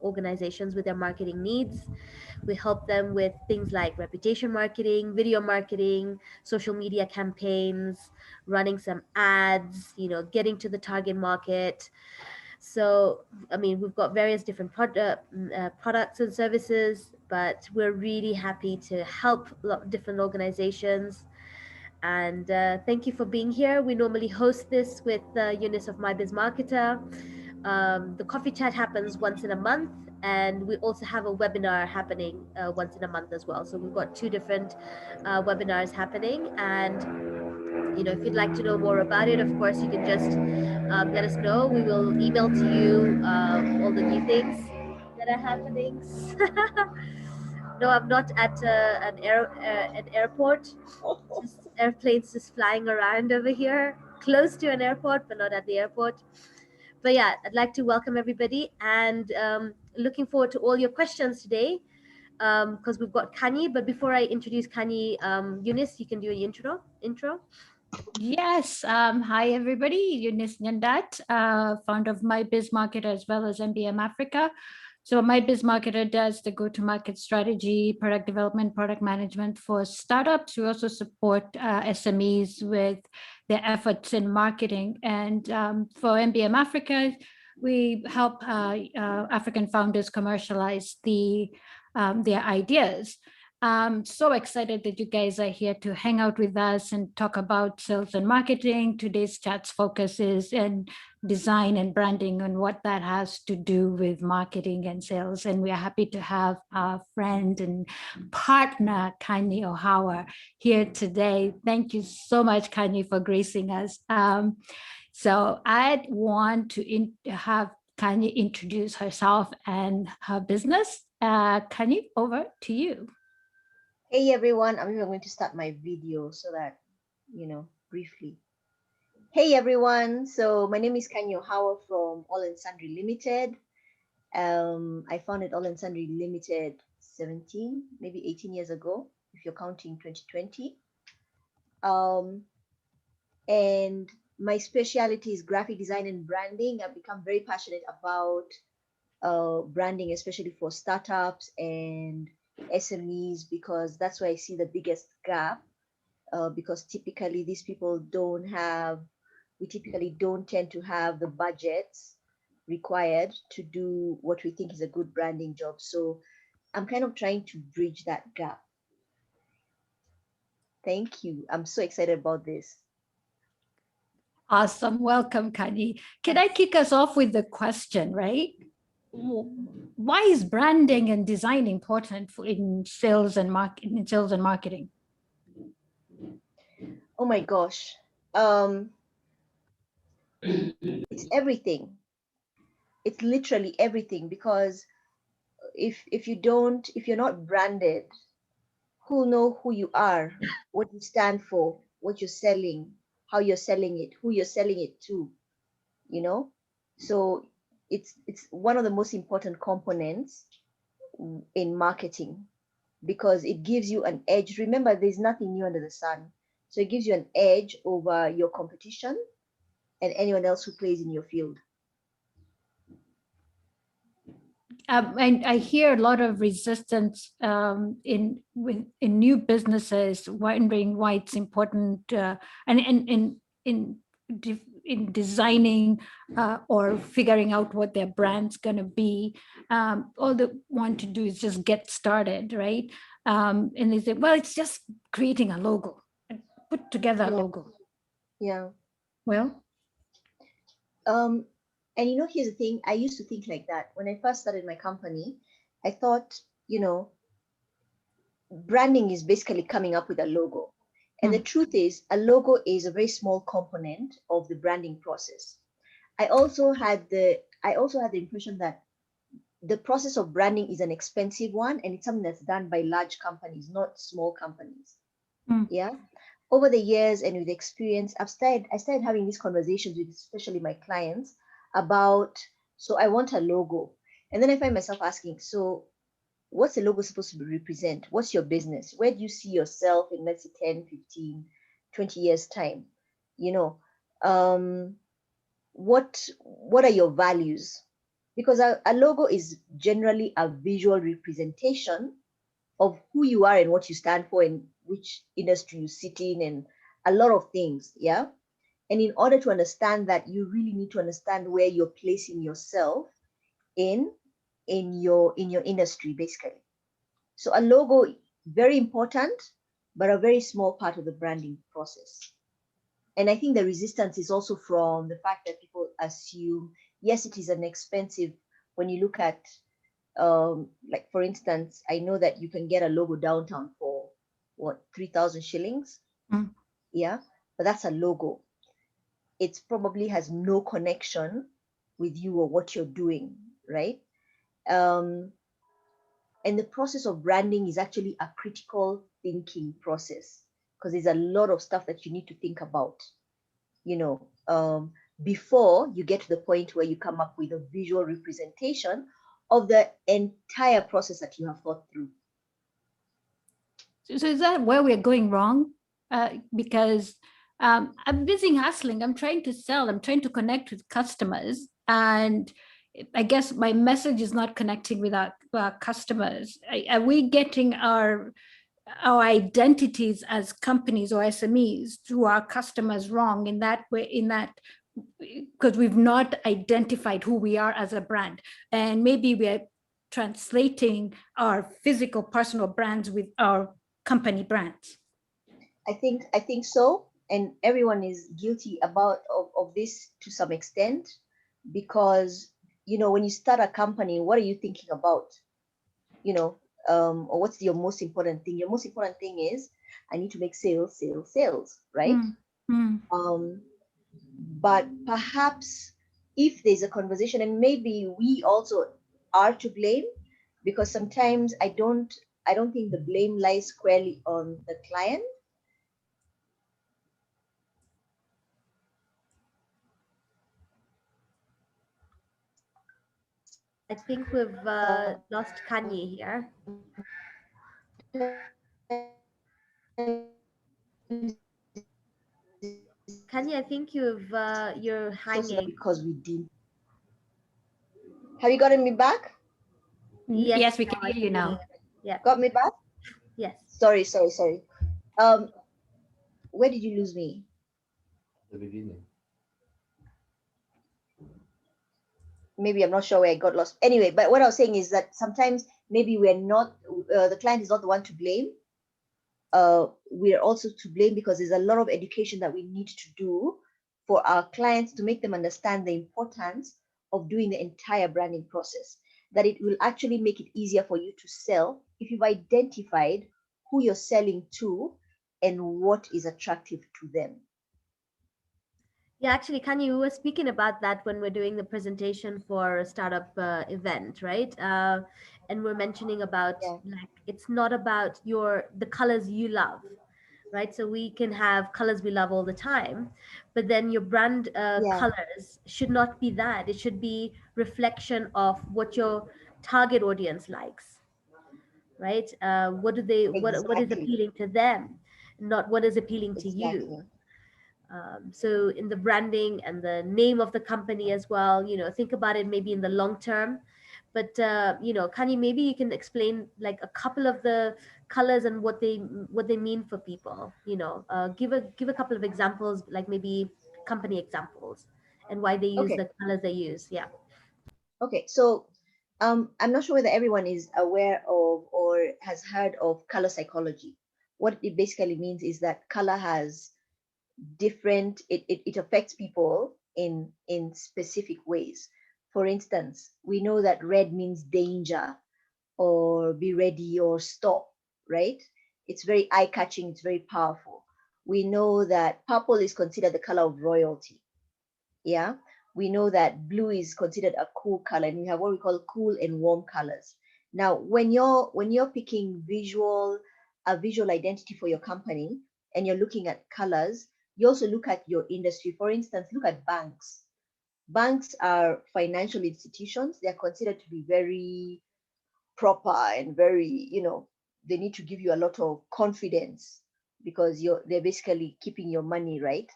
organizations with their marketing needs. We help them with things like reputation marketing, video marketing, social media campaigns, running some ads, getting to the target market. So, I mean, we've got various different products and services, but we're really happy to help different organizations. And thank you for being here. We normally host this with Eunice of My Biz Marketer. The coffee chat happens once in a month, and we also have a webinar happening once in a month as well. So we've got two different webinars happening. And if you'd like to know more about it, of course, you can just let us know. We will email to you all the new things that are happening. No, I'm not at an airport. Just airplanes just flying around over here, close to an airport, but not at the airport. But yeah, I'd like to welcome everybody, and looking forward to all your questions today, because we've got Kanyi. But before I introduce Kanyi, Eunice, you can do an intro. Yes. Hi, everybody. Eunice Nyandat, founder of My Biz Marketer as well as MBM Africa. So My Biz Marketer does the go-to-market strategy, product development, product management for startups. We also support SMEs with their efforts in marketing. And for MBM Africa, we help African founders commercialize their ideas. I'm so excited that you guys are here to hang out with us and talk about sales and marketing. Today's chat's focus is in design and branding and what that has to do with marketing and sales. And we are happy to have our friend and partner, Kanyi Ohawa, here today. Thank you so much, Kanyi, for gracing us. So I'd want to have Kanyi introduce herself and her business. Kanyi, over to you. Hey everyone, I'm going to start my video so that, briefly. Hey everyone, so my name is Kanyi Ohawa from All and Sundry Limited. I founded All and Sundry Limited 17, maybe 18 years ago, if you're counting 2020. And my specialty is graphic design and branding. I've become very passionate about branding, especially for startups and SMEs, because that's where I see the biggest gap, because typically these people we typically don't tend to have the budgets required to do what we think is a good branding job. So I'm kind of trying to bridge that gap. Thank you. I'm so excited about this. Awesome. Welcome, Kanyi. Can I kick us off with the question, right? Why is branding and design important in sales and marketing? Oh my gosh. It's everything. It's literally everything, because if you're not branded, who'll know who you are, what you stand for, what you're selling, how you're selling it, who you're selling it to, So it's one of the most important components in marketing, because it gives you an edge. Remember, there's nothing new under the sun. So it gives you an edge over your competition and anyone else who plays in your field. And I hear a lot of resistance in new businesses, wondering why it's important, and in designing or figuring out what their brand's going to be. All they want to do is just get started, right? And they say, well, it's just creating a logo, put together a logo. Yeah. Well. And here's the thing. I used to think like that. When I first started my company, I thought, branding is basically coming up with a logo. And the truth is, a logo is a very small component of the branding process. I also had the impression that the process of branding is an expensive one, and it's something that's done by large companies, not small companies. Yeah. Over the years and with experience, I started having these conversations with especially my clients about, so I want a logo. And then I find myself asking, so what's the logo supposed to represent? What's your business? Where do you see yourself in, let's say, 10, 15, 20 years time? What are your values? because a logo is generally a visual representation of who you are and what you stand for and which industry you sit in and a lot of things. Yeah. And in order to understand that, you really need to understand where you're placing yourself in your industry, basically. So a logo, very important, but a very small part of the branding process. And I think the resistance is also from the fact that people assume, yes, it is an expensive. When you look at, like for instance, I know that you can get a logo downtown for what, 3,000 shillings. Yeah, but that's a logo. It probably has no connection with you or what you're doing, right? And the process of branding is actually a critical thinking process, because there's a lot of stuff that you need to think about, you know, before you get to the point where you come up with a visual representation of the entire process that you have thought through. So is that where we're going wrong? Because I'm busy hustling. I'm trying to sell. I'm trying to connect with customers. And I guess my message is not connecting with our customers. Are we getting our identities as companies or SMEs to our customers wrong in that way, because we've not identified who we are as a brand, and maybe we're translating our physical personal brands with our company brands? I think so, and everyone is guilty of this to some extent, because when you start a company, what are you thinking about? Or what's your most important thing? Your most important thing is, I need to make sales, right? But perhaps if there's a conversation, and maybe we also are to blame, because sometimes I don't think the blame lies squarely on the client. I think we've lost Kanyi here. Kanyi, I think you're hanging. Because we did. Have you gotten me back? Yes, we can hear you now. Yeah. Got me back? Yes. Sorry. Where did you lose me? The beginning. Maybe I'm not sure where I got lost. Anyway, but what I was saying is that sometimes maybe we're not, the client is not the one to blame. We're also to blame because there's a lot of education that we need to do for our clients to make them understand the importance of doing the entire branding process, that it will actually make it easier for you to sell if you've identified who you're selling to and what is attractive to them. Yeah, actually, Kanyi, we were speaking about that when we're doing the presentation for a startup event, right? And we're mentioning about like it's not about the colors you love, right? So we can have colors we love all the time, but then your brand colors should not be that. It should be reflection of what your target audience likes, right? What do they what is appealing to them, not what is appealing to you. So in the branding and the name of the company as well, think about it maybe in the long term. But Kanyi, maybe you can explain like a couple of the colors and what they mean for people. Give a couple of examples, like maybe company examples, and why they use the colors they use. Yeah. Okay, so I'm not sure whether everyone is aware of or has heard of color psychology. What it basically means is that color has it affects people in specific ways. For instance, we know that red means danger, or be ready, or stop, right? It's very eye-catching, it's very powerful. We know that purple is considered the color of royalty. Yeah, we know that blue is considered a cool color, and we have what we call cool and warm colors. Now, when you're picking a visual identity for your company, and you're looking at colors, you also look at your industry. For instance, look at banks. Banks are financial institutions. They are considered to be very proper and very, they need to give you a lot of confidence, because they're basically keeping your money, right?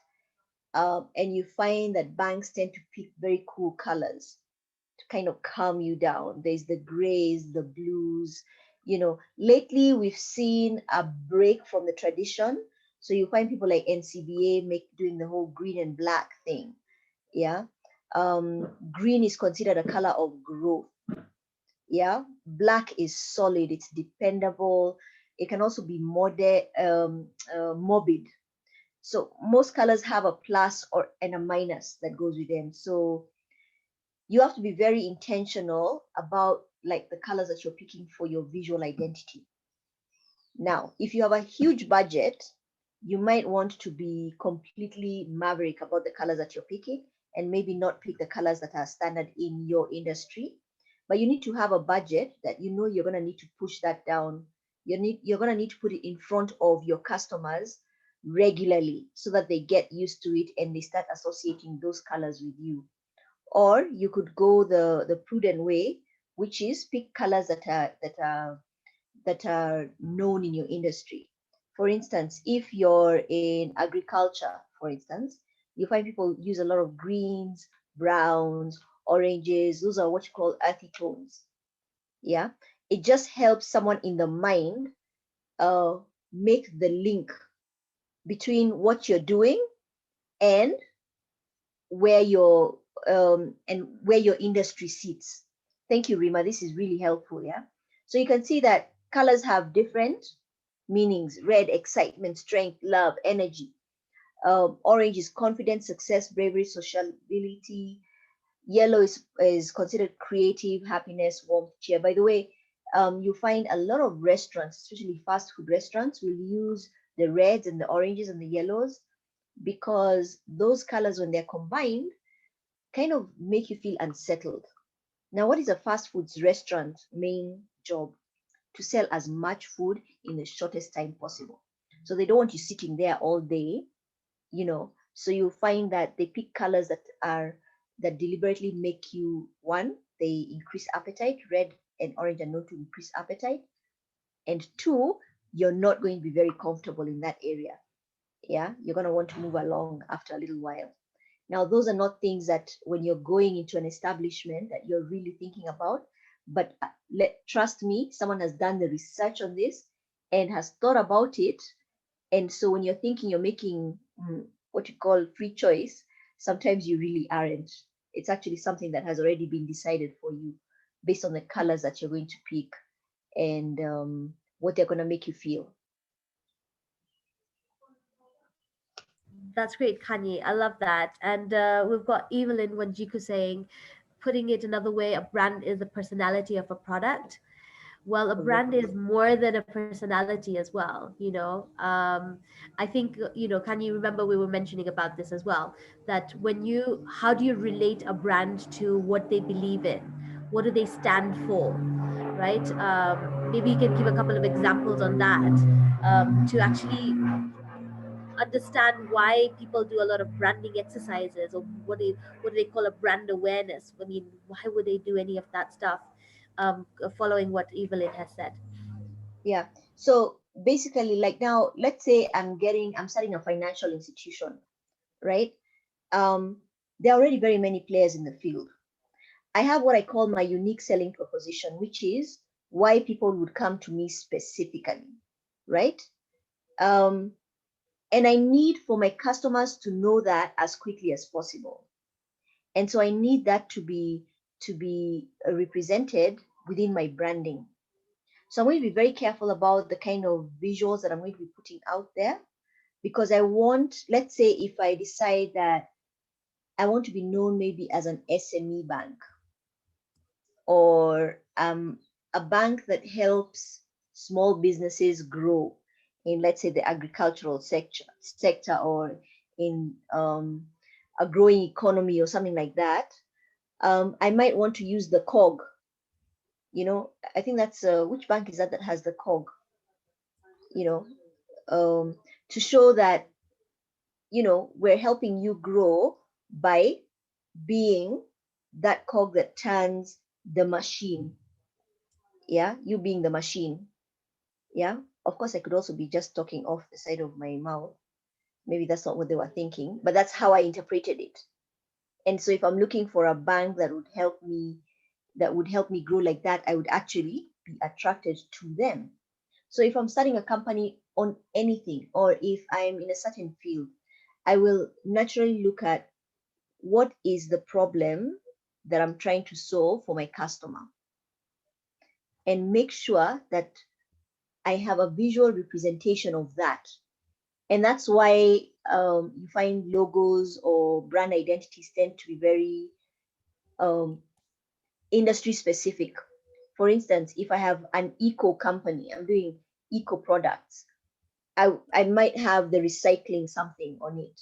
And you find that banks tend to pick very cool colors. to kind of calm you down. There's the grays, the blues. Lately we've seen a break from the tradition. So you find people like NCBA doing the whole green and black thing. Yeah. Green is considered a color of growth. Yeah. Black is solid, it's dependable. It can also be morbid. So most colors have a plus and a minus that goes with them. So you have to be very intentional about like the colors that you're picking for your visual identity. Now, if you have a huge budget, you might want to be completely maverick about the colors that you're picking and maybe not pick the colors that are standard in your industry. But you need to have a budget that you're going to need to push that down. You're going to need to put it in front of your customers regularly so that they get used to it and they start associating those colors with you. Or you could go the prudent way, which is pick colors that are known in your industry. For instance, if you're in agriculture, for instance, you find people use a lot of greens, browns, oranges. Those are what you call earthy tones. Yeah, it just helps someone in the mind make the link between what you're doing and where your industry sits. Thank you, Rima. This is really helpful. Yeah. So you can see that colors have different meanings. Red, excitement, strength, love, energy. Orange is confidence, success, bravery, sociability. Yellow is considered creative, happiness, warmth, cheer. By the way, you find a lot of restaurants, especially fast food restaurants, will use the reds and the oranges and the yellows because those colors, when they're combined, kind of make you feel unsettled. Now, what is a fast foods restaurant main job? To sell as much food in the shortest time possible. So they don't want you sitting there all day, So you find that they pick colors that deliberately make you, one, they increase appetite. Red and orange are known to increase appetite. And two, you're not going to be very comfortable in that area. Yeah, you're going to want to move along after a little while. Now, those are not things that when you're going into an establishment that you're really thinking about, but trust me, someone has done the research on this and has thought about it. And so when you're thinking you're making what you call free choice, sometimes you really aren't. It's actually something that has already been decided for you based on the colors that you're going to pick and what they're going to make you feel. That's great, Kanyi. I love that. And we've got Evelyn Wanjiku saying, putting it another way, a brand is the personality of a product. Well, a brand is more than a personality as well, I think, can you remember we were mentioning about this as well, that how do you relate a brand to what they believe in? What do they stand for? Right? Maybe you can give a couple of examples on that, to actually understand why people do a lot of branding exercises, or what do they call a brand awareness. I mean, why would they do any of that stuff, following what Evelyn has said? Yeah. So basically, like now, let's say I'm starting a financial institution, right? There are already very many players in the field. I have what I call my unique selling proposition, which is why people would come to me specifically, right? And I need for my customers to know that as quickly as possible. And so I need that to be represented within my branding. So I'm going to be very careful about the kind of visuals that I'm going to be putting out there, because I want, let's say if I decide that I want to be known maybe as an SME bank, or a bank that helps small businesses grow in, let's say, the agricultural sector, or in a growing economy or something like that, I might want to use the cog. I think that's which bank is that has the cog? To show that we're helping you grow by being that cog that turns the machine. Yeah, you being the machine. Yeah, of course I could also be just talking off the side of my mouth. Maybe that's not what they were thinking, but that's how I interpreted it. And so if I'm looking for a bank that would help me that would help me grow like that, I would actually be attracted to them. So if I'm starting a company on anything, or if I'm in a certain field, I will naturally look at what is the problem that I'm trying to solve for my customer, and make sure that I have a visual representation of that. And that's why you find logos or brand identities tend to be very um, industry specific. For instance, if I have an eco company, I'm doing eco products, I might have the recycling something on it.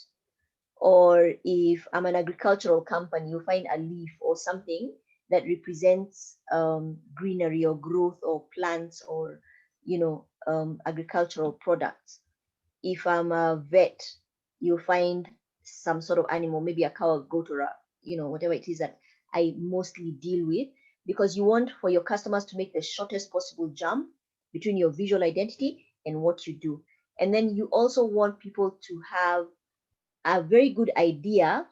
Or if I'm an agricultural company, you find a leaf or something that represents greenery or growth or plants or agricultural products. If I'm a vet, you find some sort of animal, maybe a cow, a goat, or whatever it is that I mostly deal with, because you want for your customers to make the shortest possible jump between your visual identity and what you do. And then you also want people to have a very good idea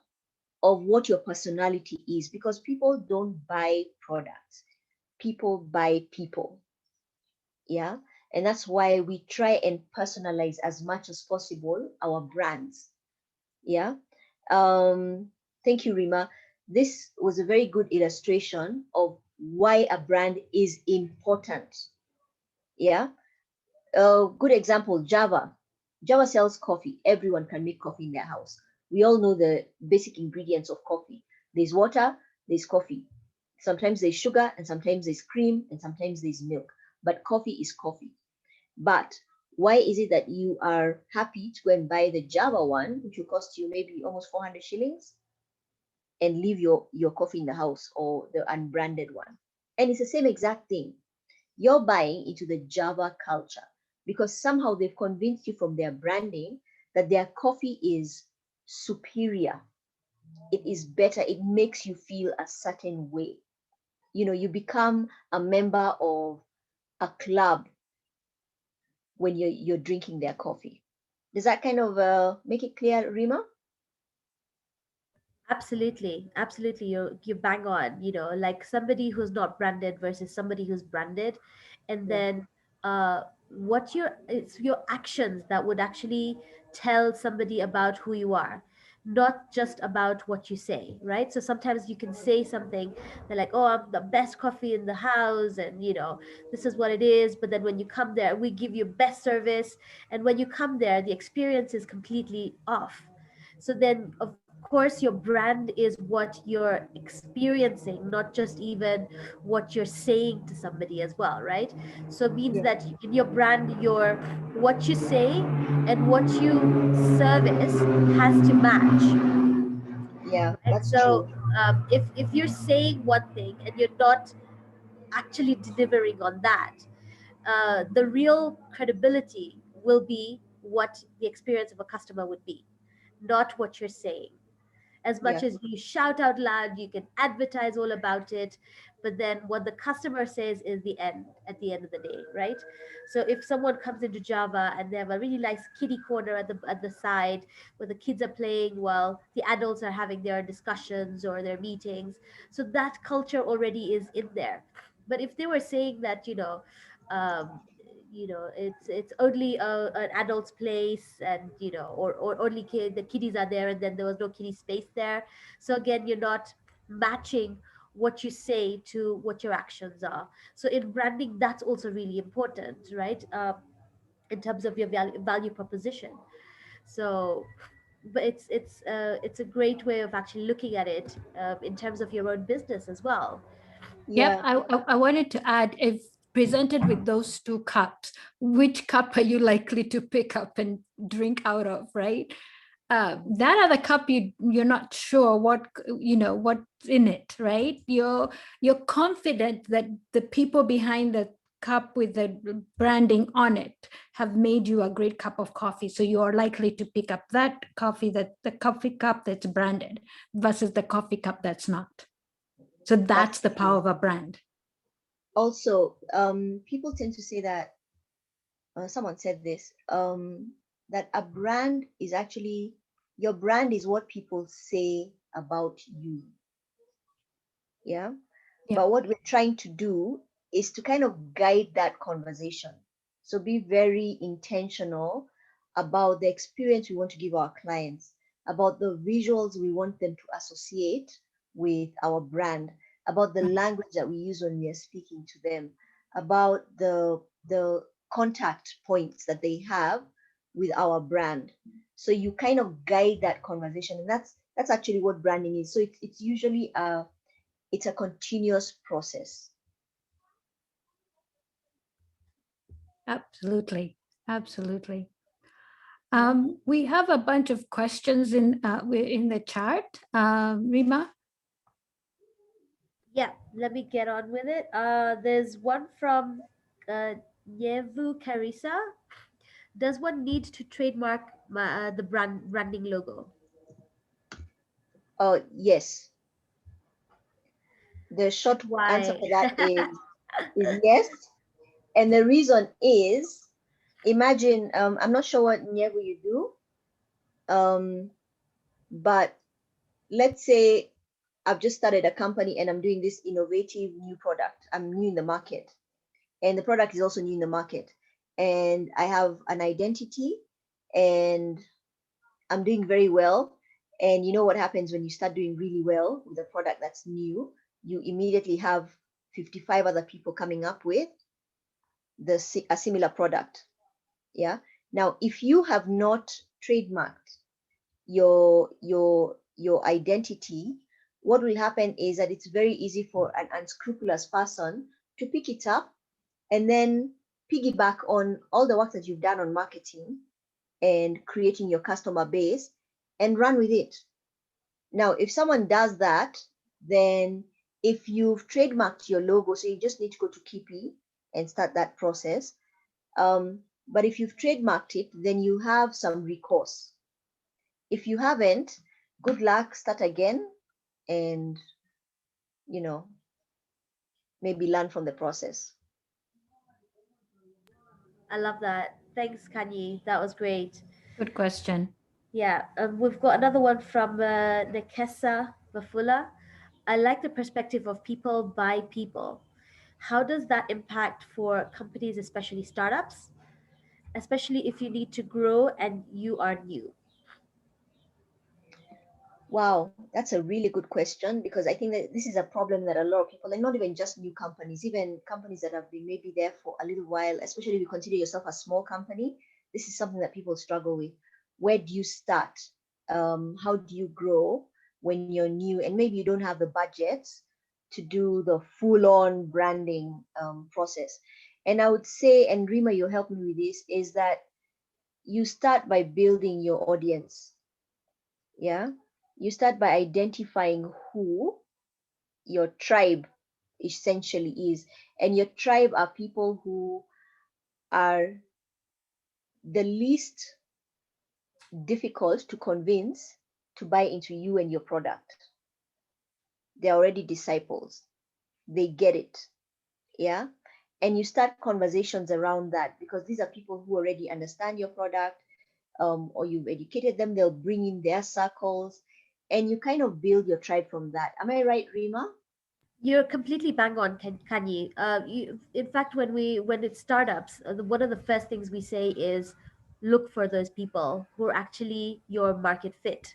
of what your personality is, because people don't buy products, people buy people. Yeah. And that's why we try and personalize as much as possible our brands. Yeah. Thank you, Rima. This was a very good illustration of why a brand is important. Yeah. Good example, Java. Java sells coffee. Everyone can make coffee in their house. We all know the basic ingredients of coffee. There's water, there's coffee. Sometimes there's sugar, and sometimes there's cream, and sometimes there's milk. But coffee is coffee. But why is it that you are happy to go and buy the Java one, which will cost you maybe almost 400 shillings, and leave your coffee in the house, or the unbranded one? And it's the same exact thing. You're buying into the Java culture because somehow they've convinced you from their branding that their coffee is superior. It is better. It makes you feel a certain way. You become a member of a club when you're drinking their coffee. Does that kind of make it clear, Rima? Absolutely, absolutely. You bang on. Like somebody who's not branded versus somebody who's branded, and Yeah, then what it's your actions that would actually tell somebody about who you are, not just about what you say, right? So sometimes you can say something, they're like, "Oh, I'm the best coffee in the house," and this is what it is. But then when you come there, we give you best service, and when you come there, the experience is completely off. So then of course your brand is what you're experiencing, not just even what you're saying to somebody as well, right? So it means yeah, that in your brand, your what you say and what you service has to match, yeah, right? that's So true. if you're saying one thing and you're not actually delivering on that, the real credibility will be what the experience of a customer would be, not what you're saying. As much Yeah, as you shout out loud, you can advertise all about it, but then what the customer says is the end at the end of the day, right? So if someone comes into Java and they have a really nice kiddie corner at the side where the kids are playing while the adults are having their discussions or their meetings, so that culture already is in there. But if they were saying that, um, it's only an adult's place, and or only the kiddies are there, and then there was no kiddie space there. So again, you're not matching what you say to what your actions are. So in branding, that's also really important, right? In terms of your value proposition. So but it's a great way of actually looking at it, in terms of your own business as well. Yep, yeah. I wanted to add, if presented with those two cups, which cup are you likely to pick up and drink out of, right? That other cup, you're not sure what's in it, right? You're confident that the people behind the cup with the branding on it have made you a great cup of coffee, so you are likely to pick up that coffee, that the coffee cup that's branded versus the coffee cup that's not. So That's that's the power true. of a brand. Also, people tend to say that, someone said this, that a brand is actually, your brand is what people say about you. Yeah. Yeah. But what we're trying to do is to kind of guide that conversation. So be very intentional about the experience we want to give our clients, about the visuals we want them to associate with our brand, about the language that we use when we are speaking to them, about the contact points that they have with our brand. So you kind of guide that conversation, and that's actually what branding is. So it's usually it's a continuous process. Absolutely. Absolutely. Yeah. We have a bunch of questions in the chat. Rima? Yeah, let me get on with it. There's one from uh, Yevu Carissa. Does one need to trademark the branding logo? Oh, yes. The short answer Why? for that is yes. And the reason is, imagine, I'm not sure what Nyego you do, but let's say I've just started a company and I'm doing this innovative new product. I'm new in the market, and the product is also new in the market. And I have an identity, and I'm doing very well. And you know what happens when you start doing really well with a product that's new? You immediately have 55 other people coming up with a similar product. Yeah. Now, if you have not trademarked your identity, what will happen is that it's very easy for an unscrupulous person to pick it up and then piggyback on all the work that you've done on marketing and creating your customer base and run with it. Now, if someone does that, then if you've trademarked your logo, so you just need to go to Kipi and start that process. But if you've trademarked it, then you have some recourse. If you haven't, good luck, start again, and you know, maybe learn from the process. I love that. Thanks, Kanyi. That was great. Good question. Yeah, we've got another one from Nekesa Bafula. I like the perspective of people by people. How does that impact for companies, especially startups, especially if you need to grow and you are new? Wow, that's a really good question, because I think that this is a problem that a lot of people, and not even just new companies, even companies that have been maybe there for a little while, especially if you consider yourself a small company, this is something that people struggle with. Where do you start? How do you grow when you're new and maybe you don't have the budgets to do the full-on branding process? And I would say, and Rima, you help me with this, is that you start by building your audience. Yeah, you start by identifying who your tribe essentially is, and your tribe are people who are the least difficult to convince to buy into you and your product. They're already disciples, they get it. Yeah, and you start conversations around that, because these are people who already understand your product, or you've educated them, they'll bring in their circles, and you kind of build your tribe from that. Am I right, Rima? You're completely bang on, Kanye. In fact, when it's startups, one of the first things we say is look for those people who are actually your market fit,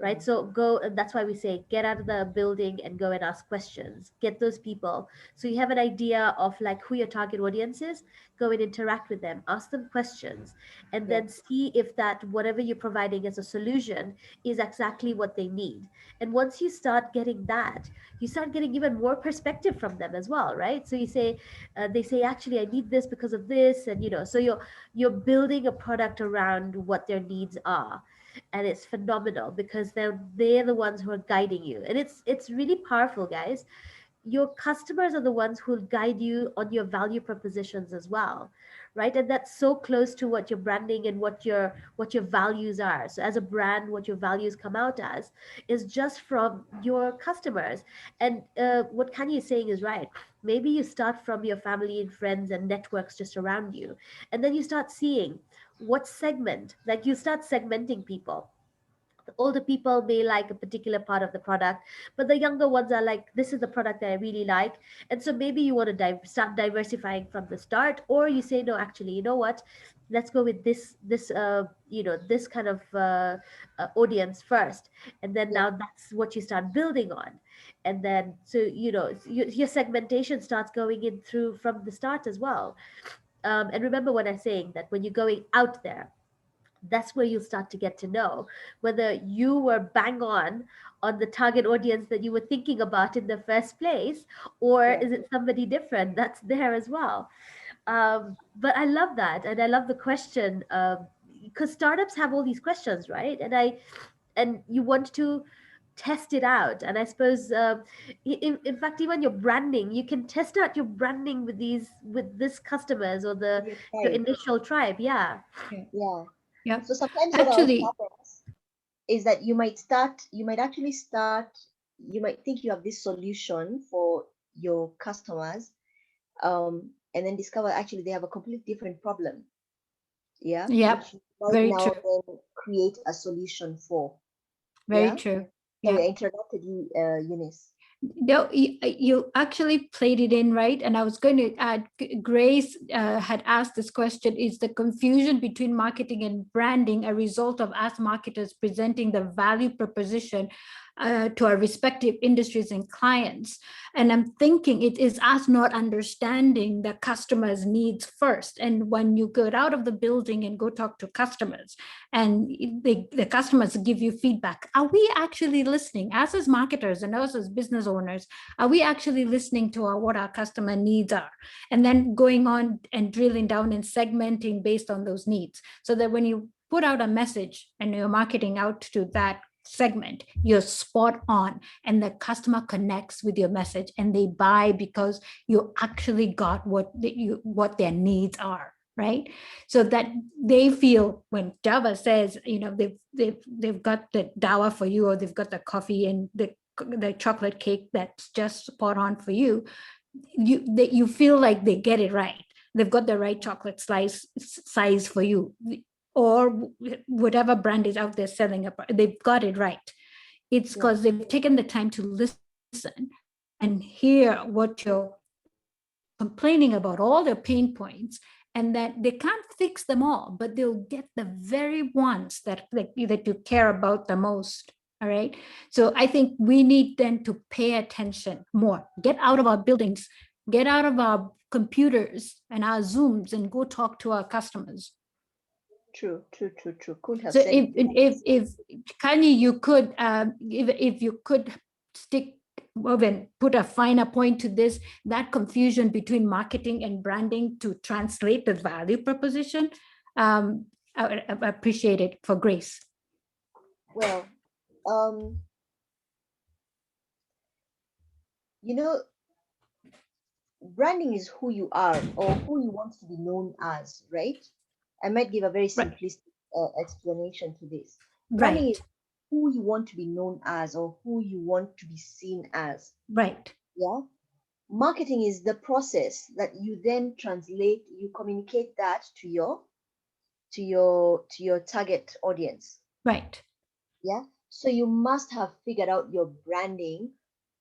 right? So go, and that's why we say get out of the building and go and ask questions, get those people, so you have an idea of like who your target audience is. Go and interact with them, ask them questions, and Yeah, then see if that whatever you're providing as a solution is exactly what they need. And once you start getting that, you start getting even more perspective from them as well, right? So you say, they say, actually I need this because of this, and so you're building a product around what their needs are. And it's phenomenal because they're the ones who are guiding you, and it's really powerful, guys. Your customers are the ones who will guide you on your value propositions as well, right? And that's so close to what your branding and what your values are. So as a brand, what your values come out as is just from your customers. And what Kanye is saying is right. Maybe you start from your family and friends and networks just around you, and then you start seeing what segment, like you start segmenting people. The older people may like a particular part of the product, but the younger ones are like, this is the product that I really like. And so maybe you want to start diversifying from the start, or you say, no, actually, you know what, let's go with this kind of audience first, and then Yeah. now that's what you start building on. And then so your segmentation starts going in through from the start as well. And remember what I'm saying, that when you're going out there, that's where you'll start to get to know whether you were bang on the target audience that you were thinking about in the first place, or Yeah. is it somebody different that's there as well. But I love that, and I love the question, because startups have all these questions, right? And you want to test it out. And I suppose, in fact, even your branding, you can test out your branding with this customers, or With your your tribe. initial tribe. Yeah. Yeah. Yeah. Yeah. So sometimes what else Actually, happens is that you might think you have this solution for your customers, and then discover actually they have a completely different problem. Yeah, yeah, which you might very now true. then create a solution for. Very Yeah. true. Sorry, Yeah. I interrupted you, Eunice. No, you actually played it in right. And I was going to add, Grace had asked this question: is the confusion between marketing and branding a result of us marketers presenting the value proposition to our respective industries and clients? And I'm thinking it is us not understanding the customer's needs first. And when you get out of the building and go talk to customers, and the customers give you feedback, are we actually listening as marketers and us as business owners? Are we actually listening to what our customer needs are, and then going on and drilling down and segmenting based on those needs, so that when you put out a message and you're marketing out to that segment, you're spot on, and the customer connects with your message and they buy because you actually got what their needs are, right? So that they feel when Java says, they've got the dawa for you, or they've got the coffee and the chocolate cake that's just spot on for you, you feel like they get it right. They've got the right chocolate size for you, or whatever brand is out there selling they've got it right. It's Yeah. because they've taken the time to listen and hear what you're complaining about, all their pain points, and that they can't fix them all, but they'll get the very ones that you care about the most. All right. So I think we need then to pay attention more, get out of our buildings, get out of our computers and our Zooms, and go talk to our customers. True. Couldn't have So said it if Kanyi, you could, if you could put a finer point to this, that confusion between marketing and branding to translate the value proposition, I appreciate it for Grace. well. You know, branding is who you are or who you want to be known as, right? I might give a very Right. simplistic explanation to this. Right. Branding is who you want to be known as or who you want to be seen as. Right. Yeah. Marketing is the process that you then translate, you communicate that to your target audience. Right. Yeah. So you must have figured out your branding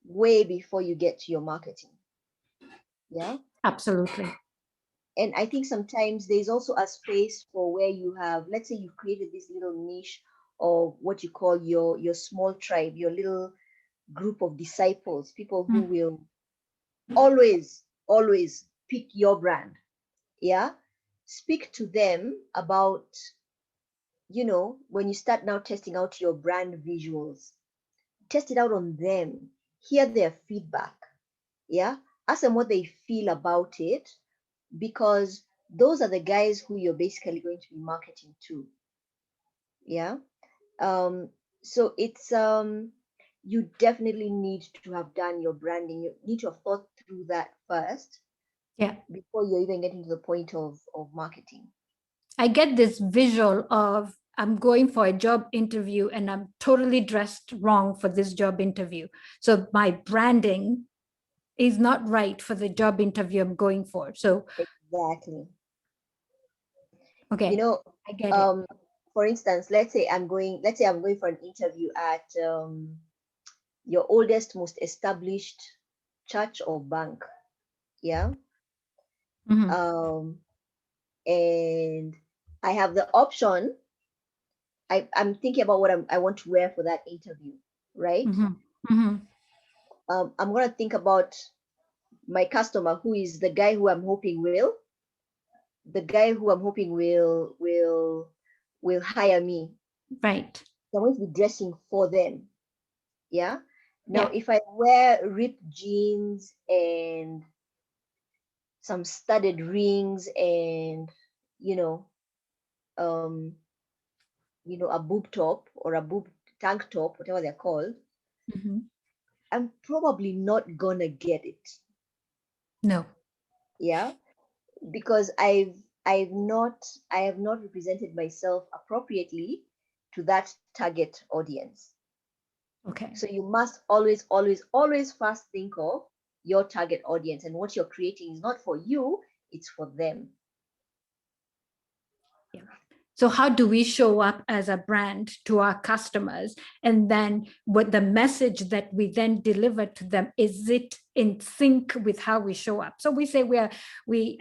way before you get to your marketing. Yeah. Absolutely. And I think sometimes there's also a space for where you have, let's say you've created this little niche, or what you call your small tribe, your little group of disciples, people who will always pick your brand. Yeah. Speak to them about, when you start now testing out your brand visuals, test it out on them, hear their feedback. Yeah. Ask them what they feel about it, because those are the guys who you're basically going to be marketing to. Yeah. So it's you definitely need to have done your branding. You need to have thought through that first. Yeah. Before you're even getting to the point of marketing. I get this visual of, I'm going for a job interview and I'm totally dressed wrong for this job interview. So my branding is not right for the job interview I'm going for. So Exactly. okay, I get it. for instance, let's say I'm going for an interview at your oldest, most established church or bank. Yeah. Mhm. And I have the option. I'm thinking about what I want to wear for that interview, right? Mhm. Mhm. I'm gonna think about my customer, who is the guy who I'm hoping will hire me. Right. So I'm going to be dressing for them. Yeah. Now, Yeah. if I wear ripped jeans and some studded rings and you know, um, a boob top or a boob tank top, whatever they're called, Mhm. I'm probably not gonna get it. No. Yeah, because I have not represented myself appropriately to that target audience. Okay. So you must always, always, always first think of your target audience, and what you're creating is not for you, it's for them. Yeah. So how do we show up as a brand to our customers? And then what the message that we then deliver to them, is it in sync with how we show up? So we say we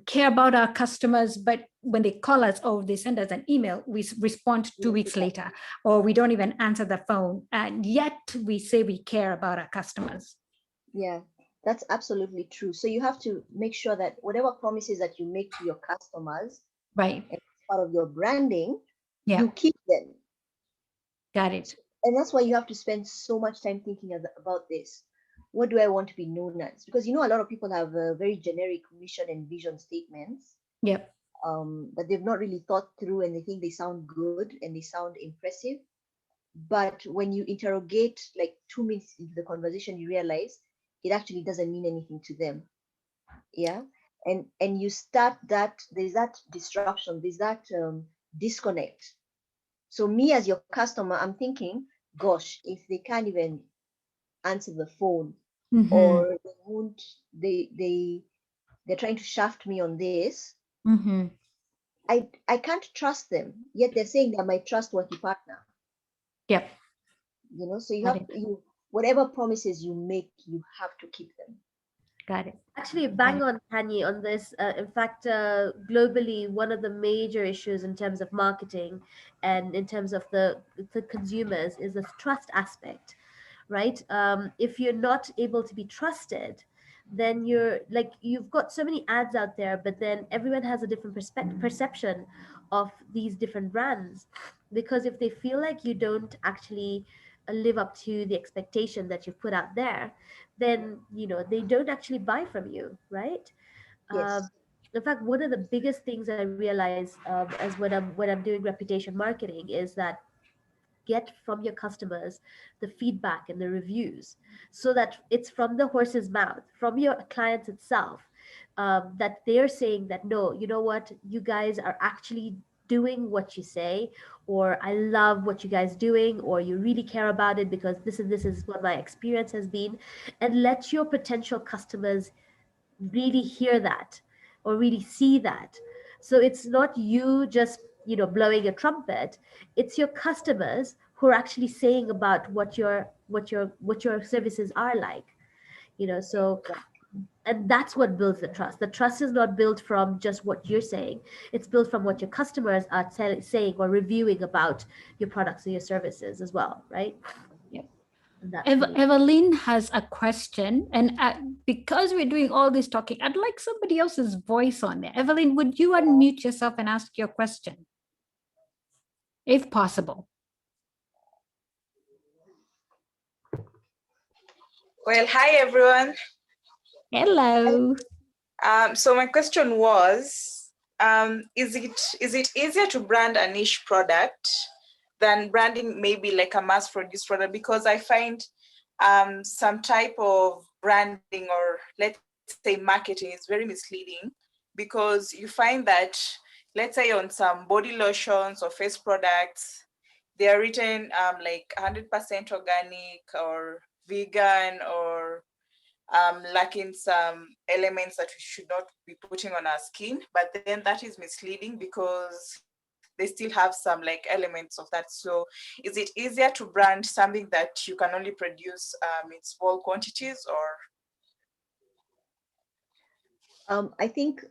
care about our customers, but when they call us, oh, they send us an email, we respond 2 weeks later, or we don't even answer the phone. And yet we say we care about our customers. Yeah, that's absolutely true. So you have to make sure that whatever promises that you make to your customers Right. as part of your branding, Yeah. you keep them. Got it. And that's why you have to spend so much time thinking about this. What do I want to be known as? Because a lot of people have very generic mission and vision statements Yep. that they've not really thought through, and they think they sound good and they sound impressive. But when you interrogate like 2 minutes into the conversation, you realize it actually doesn't mean anything to them. Yeah. And you start that, there's that disruption, there's that disconnect. So me as your customer, I'm thinking, gosh, if they can't even answer the phone, Mm-hmm. or they won't, they're trying to shaft me on this, Mm-hmm. I can't trust them, yet they're saying they're my trustworthy partner. Yep. So you Got have it. whatever promises you make, you have to keep them. Got it. Actually, Got bang it. on, Kanyi, on this. In fact, globally, one of the major issues in terms of marketing and in terms of the consumers is the trust aspect, right? If you're not able to be trusted, then you've got so many ads out there, but then everyone has a different perception of these different brands, because if they feel like you don't actually live up to the expectation that you've put out there, then they don't actually buy from you, right? um, Yes. in fact, one of the biggest things I realize as when I'm doing reputation marketing is that get from your customers the feedback and the reviews, so that it's from the horse's mouth, from your clients itself, that they're saying that, no, you know what, you guys are actually doing what you say, or I love what you guys doing, or you really care about it because this is what my experience has been. And let your potential customers really hear that or really see that. So it's not you just blowing a trumpet. It's your customers who are actually saying about what your services are like. So, and that's what builds the trust. The trust is not built from just what you're saying. It's built from what your customers are saying or reviewing about your products or your services as well, right? Yep. And that's really Evelyn has a question, and because we're doing all this talking, I'd like somebody else's voice on there. Evelyn, would you unmute yourself and ask your question, if possible? Well, hi everyone. Hello. So my question was, is it easier to brand a niche product than branding maybe like a mass-produced product? Because I find some type of branding, or let's say marketing, is very misleading, because you find that, let's say on some body lotions or face products, they are written like 100% organic or vegan, or lacking some elements that we should not be putting on our skin. But then that is misleading, because they still have some like elements of that. So is it easier to brand something that you can only produce in small quantities, or? I think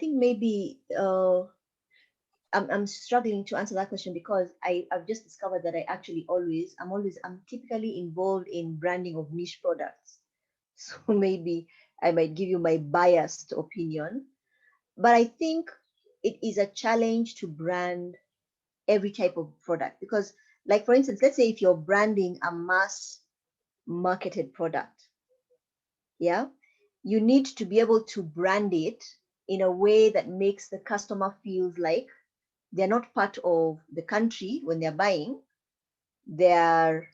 maybe I'm struggling to answer that question because I've just discovered that I'm typically involved in branding of niche products. So maybe I might give you my biased opinion, but I think it is a challenge to brand every type of product because, like, for instance, let's say if you're branding a mass marketed product, yeah, you need to be able to brand it in a way that makes the customer feels like they're not part of the country when they're buying. They're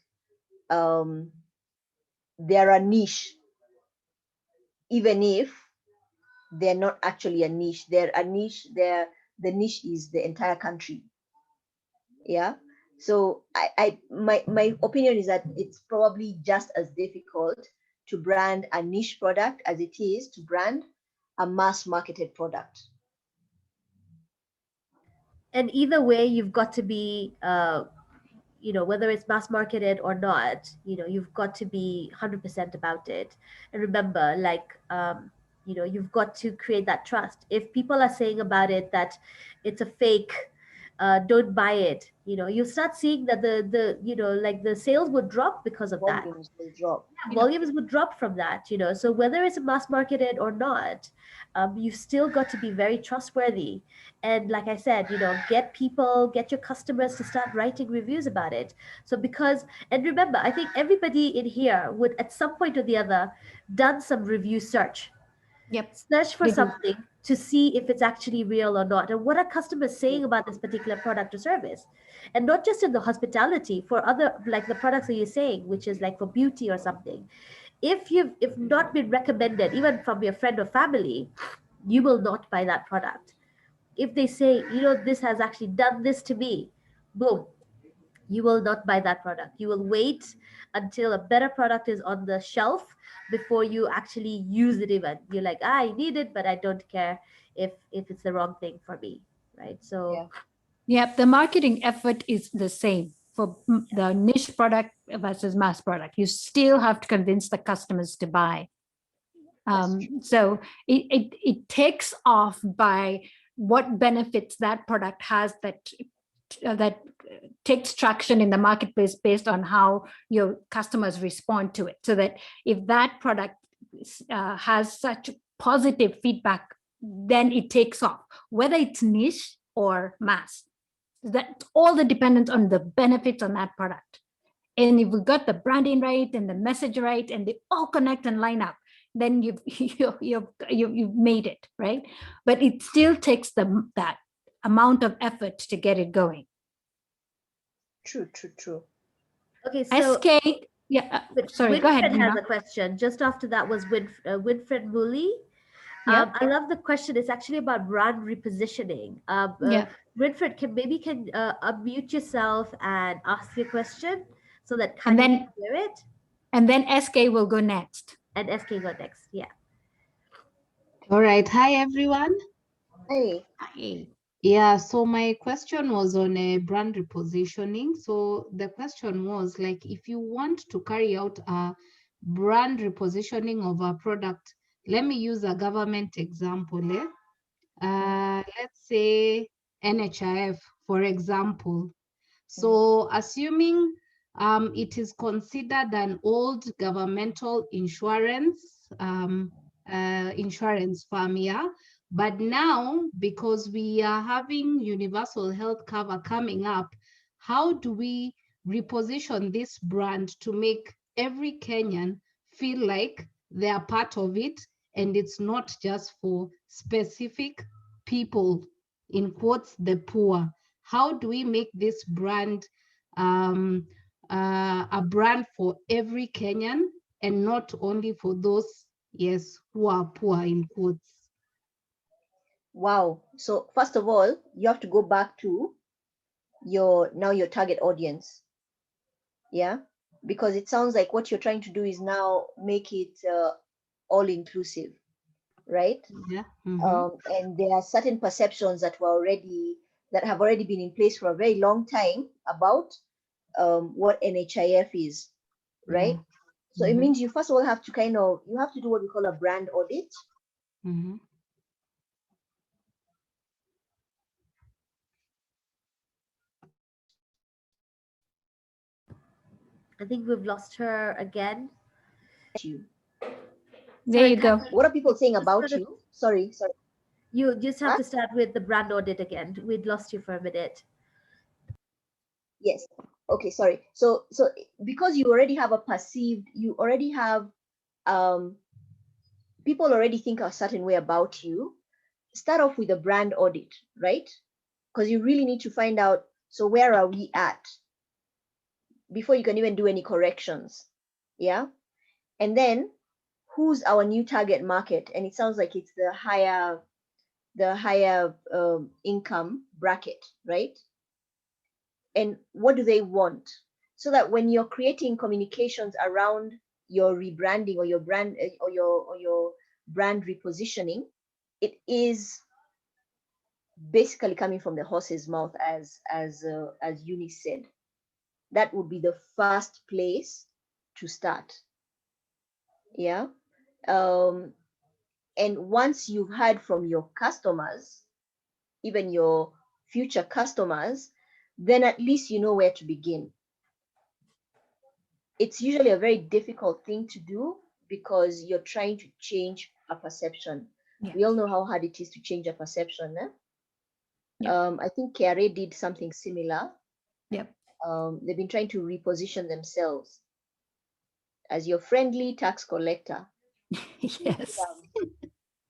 a niche, even if they're not actually a niche. They're a niche. The niche is the entire country. Yeah. So my opinion is that it's probably just as difficult to brand a niche product as it is to brand a mass marketed product. And either way, you've got to be whether it's mass marketed or not, you've got to be 100% about it. And remember, like, you've got to create that trust. If people are saying about it that it's a fake, don't buy it, you start seeing that like the sales would drop because of that. Volumes will drop. Volumes would drop from that. So whether it's mass marketed or not, you've still got to be very trustworthy. And like I said, get your customers to start writing reviews about it. So and remember, I think everybody in here would at some point or the other done some review search. Yep. Search for They do. something to see if it's actually real or not, and what are customers saying about this particular product or service. And not just in the hospitality, for other, like the products that you're saying, which is like for beauty or something. If not been recommended even from your friend or family, you will not buy that product. If they say, this has actually done this to me, boom, you will not buy that product. You will wait until a better product is on the shelf before you actually use it. Even you're like, I need it, but I don't care if it's the wrong thing for me, right? So yeah, the marketing effort is the same for the niche product versus mass product. You still have to convince the customers to buy. So it takes off by what benefits that product has that takes traction in the marketplace based on how your customers respond to it. So that if that product has such positive feedback, then it takes off, whether it's niche or mass. That's all the dependence on the benefits on that product. And if we got the branding right and the message right, and they all connect and line up, then you've made it, right? But it still takes that amount of effort to get it going. True. okay, so SK, yeah, sorry, go ahead. Winfred has a question. Just after that was Winfred Woolley. I love the question. It's actually about brand repositioning. Winfred, can unmute yourself and ask your question so that Kanyi can hear it. And then SK will go next. And SK go next. Yeah. All right. Hi, everyone. Hey. Hi. Yeah, so my question was on a brand repositioning. So the question was like, if you want to carry out a brand repositioning of a product, let me use a government example. Let's say NHIF, for example. So assuming it is considered an old governmental insurance firm, yeah. But now, because we are having universal health cover coming up, how do we reposition this brand to make every Kenyan feel like they are part of it, and it's not just for specific people, in quotes, the poor? How do we make this brand a brand for every Kenyan and not only for those, yes, who are poor, in quotes? Wow. So first of all, you have to go back to your target audience. Yeah. Because it sounds like what you're trying to do is now make it all inclusive, right? Yeah. And there are certain perceptions that were already that have already been in place for a very long time about what NHIF is, right? So it means you first of all have to you have to do what we call a brand audit. I think we've lost her again. There you go. What are people saying about Sorry. you? Sorry. You just have Huh? to start with the brand audit again. We'd lost you for a minute. Yes. Okay, sorry. So because you already have you already have people already think a certain way about you, start off with a brand audit, right? Because you really need to find out, so where are we at before you can even do any corrections? Yeah. And then who's our new target market? And it sounds like it's the higher income bracket, right? And what do they want? So that when you're creating communications around your rebranding or your brand or your brand repositioning, it is basically coming from the horse's mouth, as Eunice said. That would be the first place to start. Yeah. And once you've heard from your customers, even your future customers, then at least you know where to begin. It's usually a very difficult thing to do because you're trying to change a perception. Yeah. We all know how hard it is to change a perception. Yeah. I think KRA did something similar. Yep. They've been trying to reposition themselves as your friendly tax collector. Yes.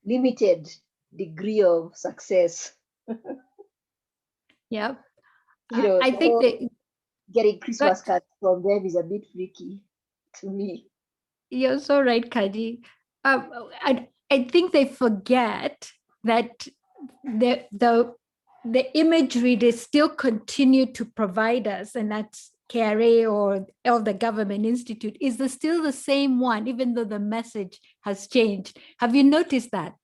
Limited degree of success. Yep. I think they, getting Christmas cards from them is a bit freaky to me. You're so right, Kanyi. I think they forget that the imagery they still continue to provide us, and that's KRA or the government institute, is still the same one, even though the message has changed. Have you noticed that?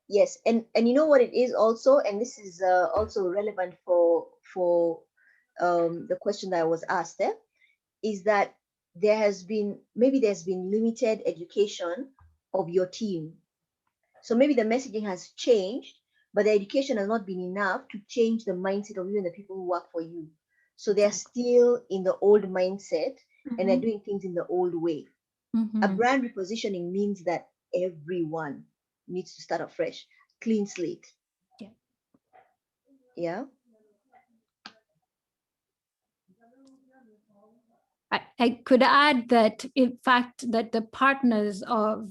Yes, and you know what it is also, and this is also relevant for the question that I was asked there, is that there's been limited education of your team. So maybe the messaging has changed, but the education has not been enough to change the mindset of even the people who work for you. So they're still in the old mindset and they're doing things in the old way. A brand repositioning means that everyone needs to start afresh, clean slate. Yeah. I could add that, in fact, that the partners of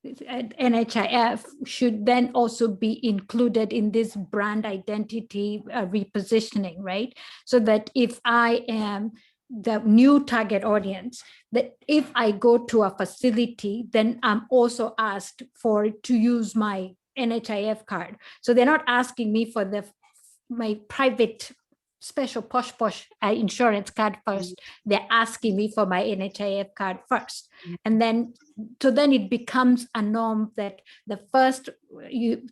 NHIF should then also be included in this brand identity repositioning, right? So that if I am the new target audience, that if I go to a facility, then I'm also asked to use my NHIF card. So they're not asking me for my private special posh insurance card first. They're asking me for my NHIF card first. And then, so then it becomes a norm that the first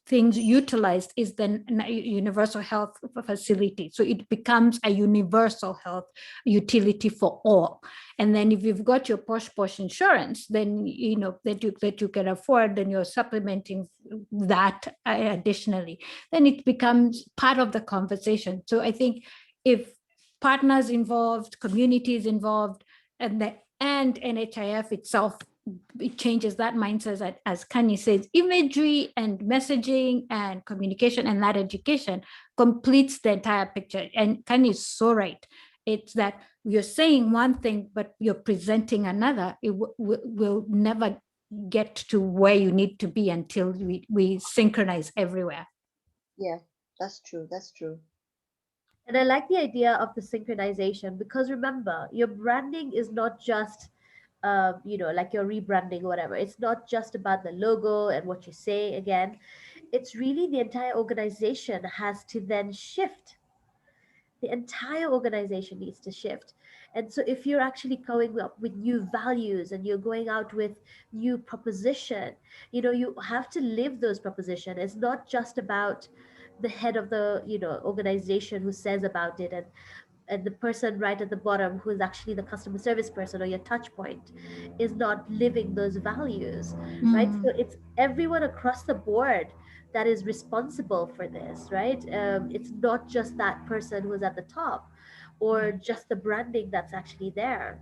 things utilized is the universal health facility. So it becomes a universal health utility for all. And then if you've got your posh insurance, then that you can afford, then you're supplementing that additionally. Then it becomes part of the conversation. So I think if partners involved, communities involved, and NHIF itself, it changes that mindset, as Kanyi says, imagery and messaging and communication and that education completes the entire picture. And Kanyi is so right. It's that you're saying one thing, but you're presenting another. It will never get to where you need to be until we synchronize everywhere. Yeah, that's true. That's true. And I like the idea of the synchronization, because remember, your branding is not just, like your rebranding or whatever. It's not just about the logo and what you say again. It's really the entire organization has to then shift. The entire organization needs to shift. And so if you're actually coming up with new values and you're going out with new proposition, you have to live those proposition. It's not just about the head of the organization who says about it, and the person right at the bottom who is actually the customer service person or your touch point is not living those values, right? So it's everyone across the board that is responsible for this, right? It's not just that person who's at the top or just the branding that's actually there.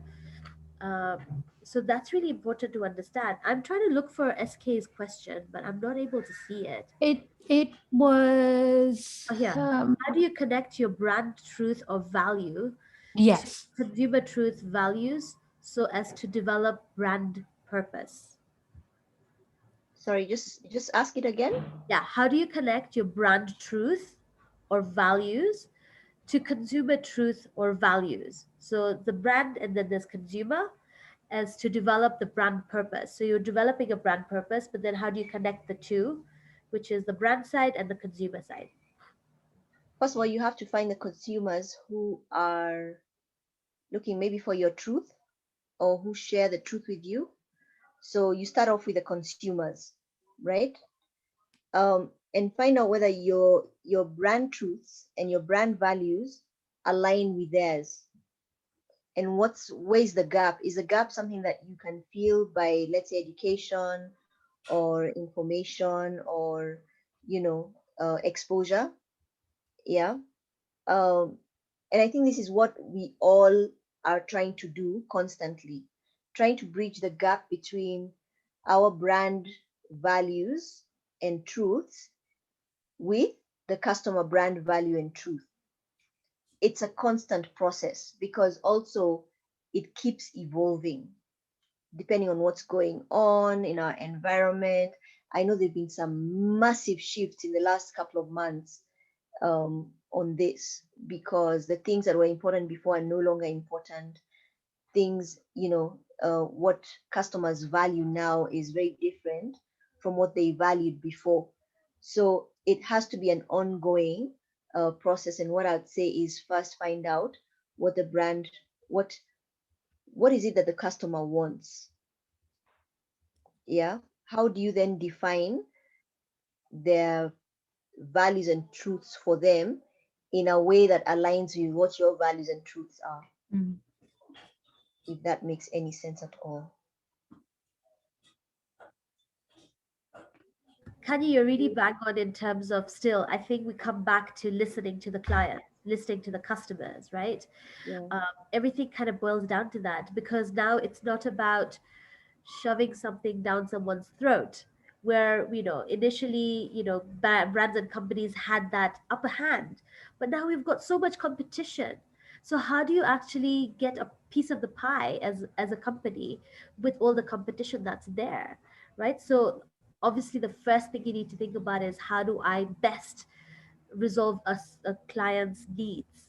um, so that's really important to understand. I'm trying to look for SK's question, but I'm not able to see it. It was Oh, yeah. How do you connect your brand truth or value to yes. consumer truth values so as to develop brand purpose? Sorry, just ask it again. Yeah. How do you connect your brand truth or values to consumer truth or values? So the brand and then there's consumer as to develop the brand purpose. So you're developing a brand purpose, but then how do you connect the two, which is the brand side and the consumer side? First of all, you have to find the consumers who are looking maybe for your truth or who share the truth with you. So you start off with the consumers, right? And find out whether your brand truths and your brand values align with theirs. And where's the gap? Is the gap something that you can feel by, let's say, education or information or exposure? Yeah. Um, and I think this is what we all are trying to do constantly, trying to bridge the gap between our brand values and truths with the customer brand value and truth. It's a constant process because also it keeps evolving depending on what's going on in our environment. I know there have been some massive shifts in the last couple of months on this because the things that were important before are no longer important. Things, what customers value now is very different from what they valued before. So it has to be an ongoing process. And what I'd say is first find out what the brand, what what is it that the customer wants. Yeah. How do you then define their values and truths for them in a way that aligns with what your values and truths are, if that makes any sense at all. Kanye, you're really bang on in terms of still, I think we come back to listening to the clients, listening to the customers, right? Yeah. Everything kind of boils down to that because now it's not about shoving something down someone's throat where initially brands and companies had that upper hand, but now we've got so much competition. So how do you actually get a piece of the pie as a company with all the competition that's there, right? So obviously the first thing you need to think about is how do I best resolve a client's needs,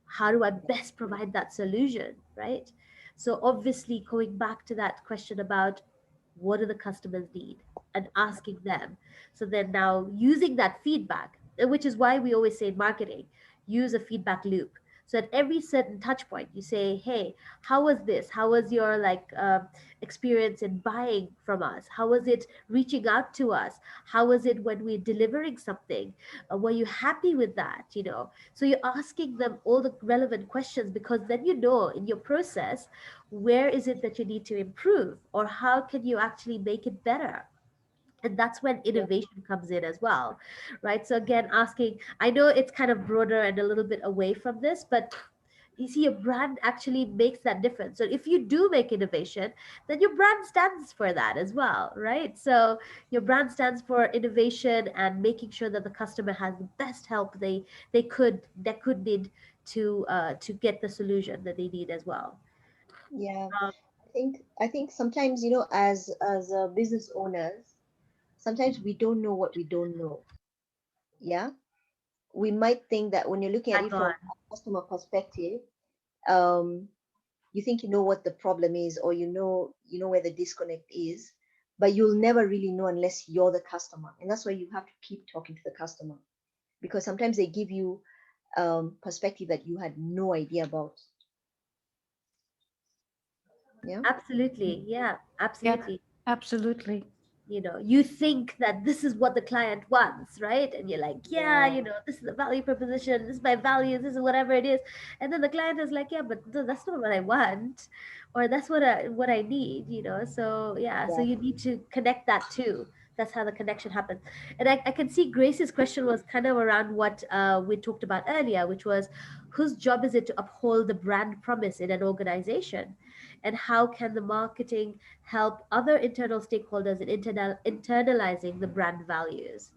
how do I best provide that solution, right? So obviously going back to that question about what do the customers need and asking them. So then now using that feedback, which is why we always say in marketing, use a feedback loop. So at every certain touch point, you say, hey, how was this? How was your experience in buying from us? How was it reaching out to us? How was it when we're delivering something? Were you happy with that? So you're asking them all the relevant questions because then in your process, where is it that you need to improve or how can you actually make it better? And that's when Yeah. innovation comes in as well, right? So again, asking, I know it's kind of broader and a little bit away from this, but you see, your brand actually makes that difference. So if you do make innovation, then your brand stands for that as well, right? So your brand stands for innovation and making sure that the customer has the best help they could need to get the solution that they need as well. Yeah. Um, I think sometimes, as business owners, sometimes we don't know what we don't know. Yeah. We might think that when you're looking at Hang it from on. a customer perspective, um, you think you know what the problem is, or you know where the disconnect is, but you'll never really know unless you're the customer. And that's why you have to keep talking to the customer, because sometimes they give you perspective that you had no idea about. Yeah. Absolutely. Yeah, Yeah, absolutely. absolutely. you think that this is what the client wants, right? And you're like, yeah, this is the value proposition, this is my values, this is whatever it is. And then the client is like, yeah, but that's not what I want, or that's what I need, so yeah, so you need to connect that too. That's how the connection happens. And I can see Grace's question was kind of around what we talked about earlier, which was whose job is it to uphold the brand promise in an organization, and how can the marketing help other internal stakeholders in internalizing the brand values.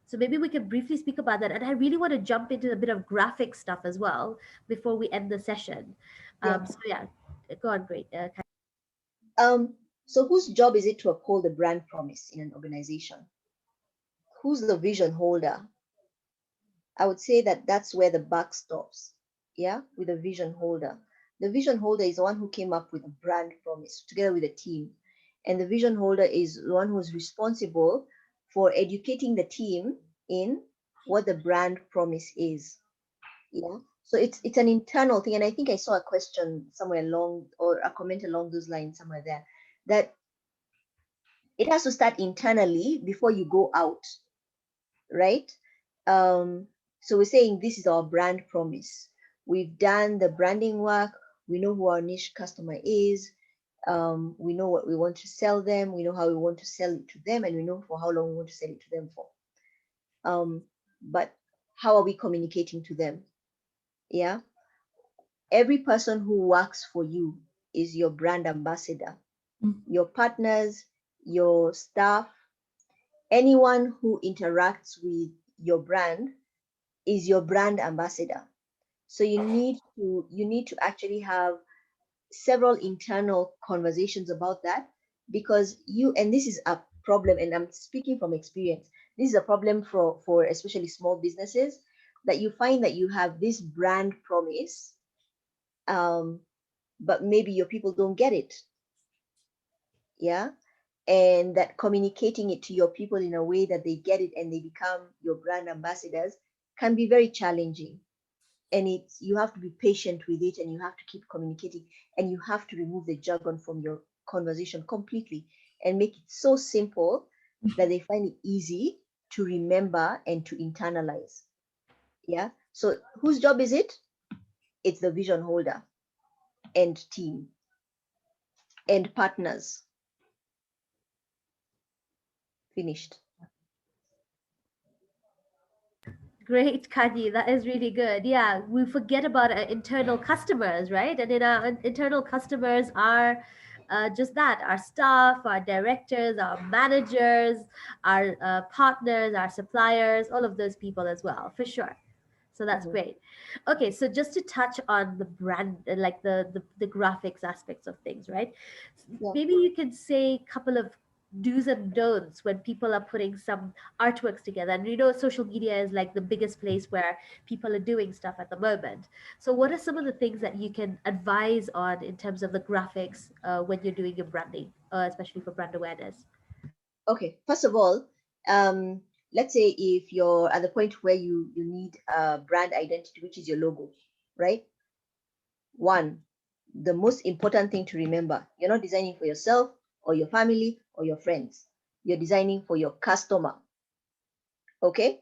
So maybe we can briefly speak about that. And I really want to jump into a bit of graphic stuff as well before we end the session. So yeah, go on, great. So whose job is it to uphold the brand promise in an organization? Who's the vision holder? I would say that that's where the buck stops. Yeah, with the vision holder. The vision holder is the one who came up with a brand promise together with a team. And the vision holder is the one who's responsible for educating the team in what the brand promise is. Yeah. So it's an internal thing. And I think I saw a question somewhere along, or a comment along those lines somewhere there, that it has to start internally before you go out, right? So we're saying this is our brand promise. We've done the branding work. We know who our niche customer is. We know what we want to sell them. We know how we want to sell it to them, and we know for how long we want to sell it to them for. But how are we communicating to them? Yeah. Every person who works for you is your brand ambassador. Your partners, your staff, anyone who interacts with your brand is your brand ambassador. So you need to actually have several internal conversations about that, because and this is a problem, and I'm speaking from experience, this is a problem for especially small businesses, that you find that you have this brand promise, but maybe your people don't get it. Yeah. And that communicating it to your people in a way that they get it and they become your brand ambassadors can be very challenging. And you have to be patient with it, and you have to keep communicating, and you have to remove the jargon from your conversation completely and make it so simple that they find it easy to remember and to internalize. Yeah. So whose job is it? It's the vision holder and team and partners. Finished. Great, Kanyi. That is really good. Yeah, we forget about our internal customers, right? And in our internal customers are just that, our staff, our directors, our managers, our partners, our suppliers, all of those people as well, for sure. So that's great. Okay, so just to touch on the brand, like the graphics aspects of things, right? Yeah. Maybe you can say a couple of do's and don'ts when people are putting some artworks together. And social media is like the biggest place where people are doing stuff at the moment. So what are some of the things that you can advise on in terms of the graphics when you're doing your branding, especially for brand awareness? Okay, first of all, let's say if you're at the point where you need a brand identity, which is your logo, right? One, the most important thing to remember, you're not designing for yourself or your family or your friends. You're designing for your customer. Okay?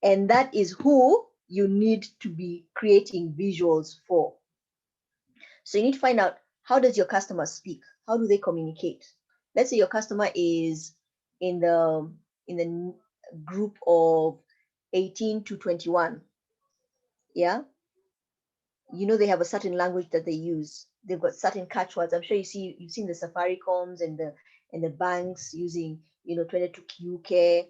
And that is who you need to be creating visuals for. So you need to find out, how does your customer speak? How do they communicate? Let's say your customer is in the group of 18 to 21. Yeah. They have a certain language that they use. They've got certain catchwords. I'm sure you've seen the Safaricoms and the banks using 22 QK.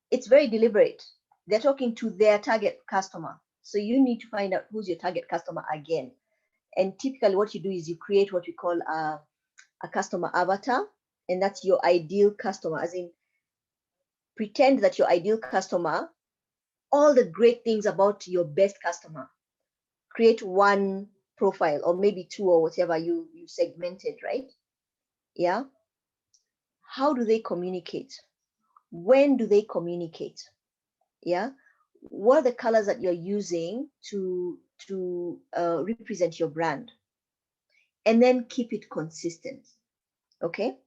It's very deliberate. They're talking to their target customer. So you need to find out who's your target customer again. And typically what you do is you create what we call a customer avatar, and that's your ideal customer, as in pretend that your ideal customer, all the great things about your best customer. Create one profile, or maybe two, or whatever you segmented, right? Yeah. How do they communicate? When do they communicate? Yeah. What are the colors that you're using to represent your brand? And then keep it consistent. Okay.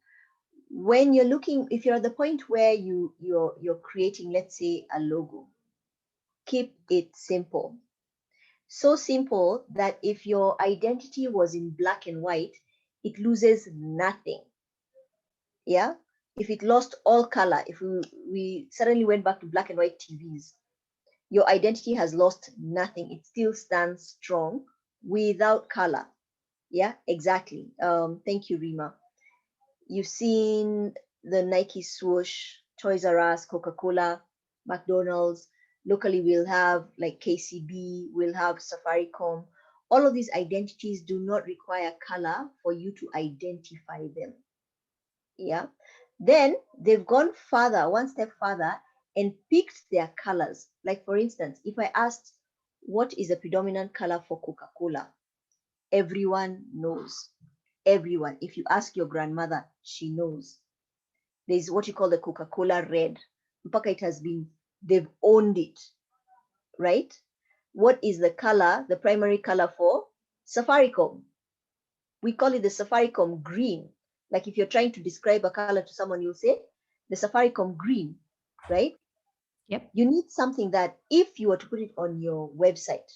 when you're looking, if you're at the point where you're creating, let's say, a logo, keep it simple. So simple that if your identity was in black and white, it loses nothing. Yeah. If it lost all color, if we suddenly went back to black and white TVs, your identity has lost nothing. It still stands strong without color. Yeah, exactly. Thank you, Rima. You've seen the Nike swoosh, Toys R Us, Coca-Cola, McDonald's. Locally, we'll have like KCB, we'll have Safaricom. All of these identities do not require color for you to identify them. Yeah. Then they've gone further, one step further, and picked their colors. Like, for instance, if I asked, what is the predominant color for Coca-Cola? Everyone knows. Everyone. If you ask your grandmother, she knows. There's what you call the Coca-Cola red. Mpaka it has been, they've owned it, right? What is the color, the primary color for Safaricom? We call it the Safaricom green. Like if you're trying to describe a color to someone, you'll say the Safaricom green, right? Yep. You need something that if you were to put it on your website,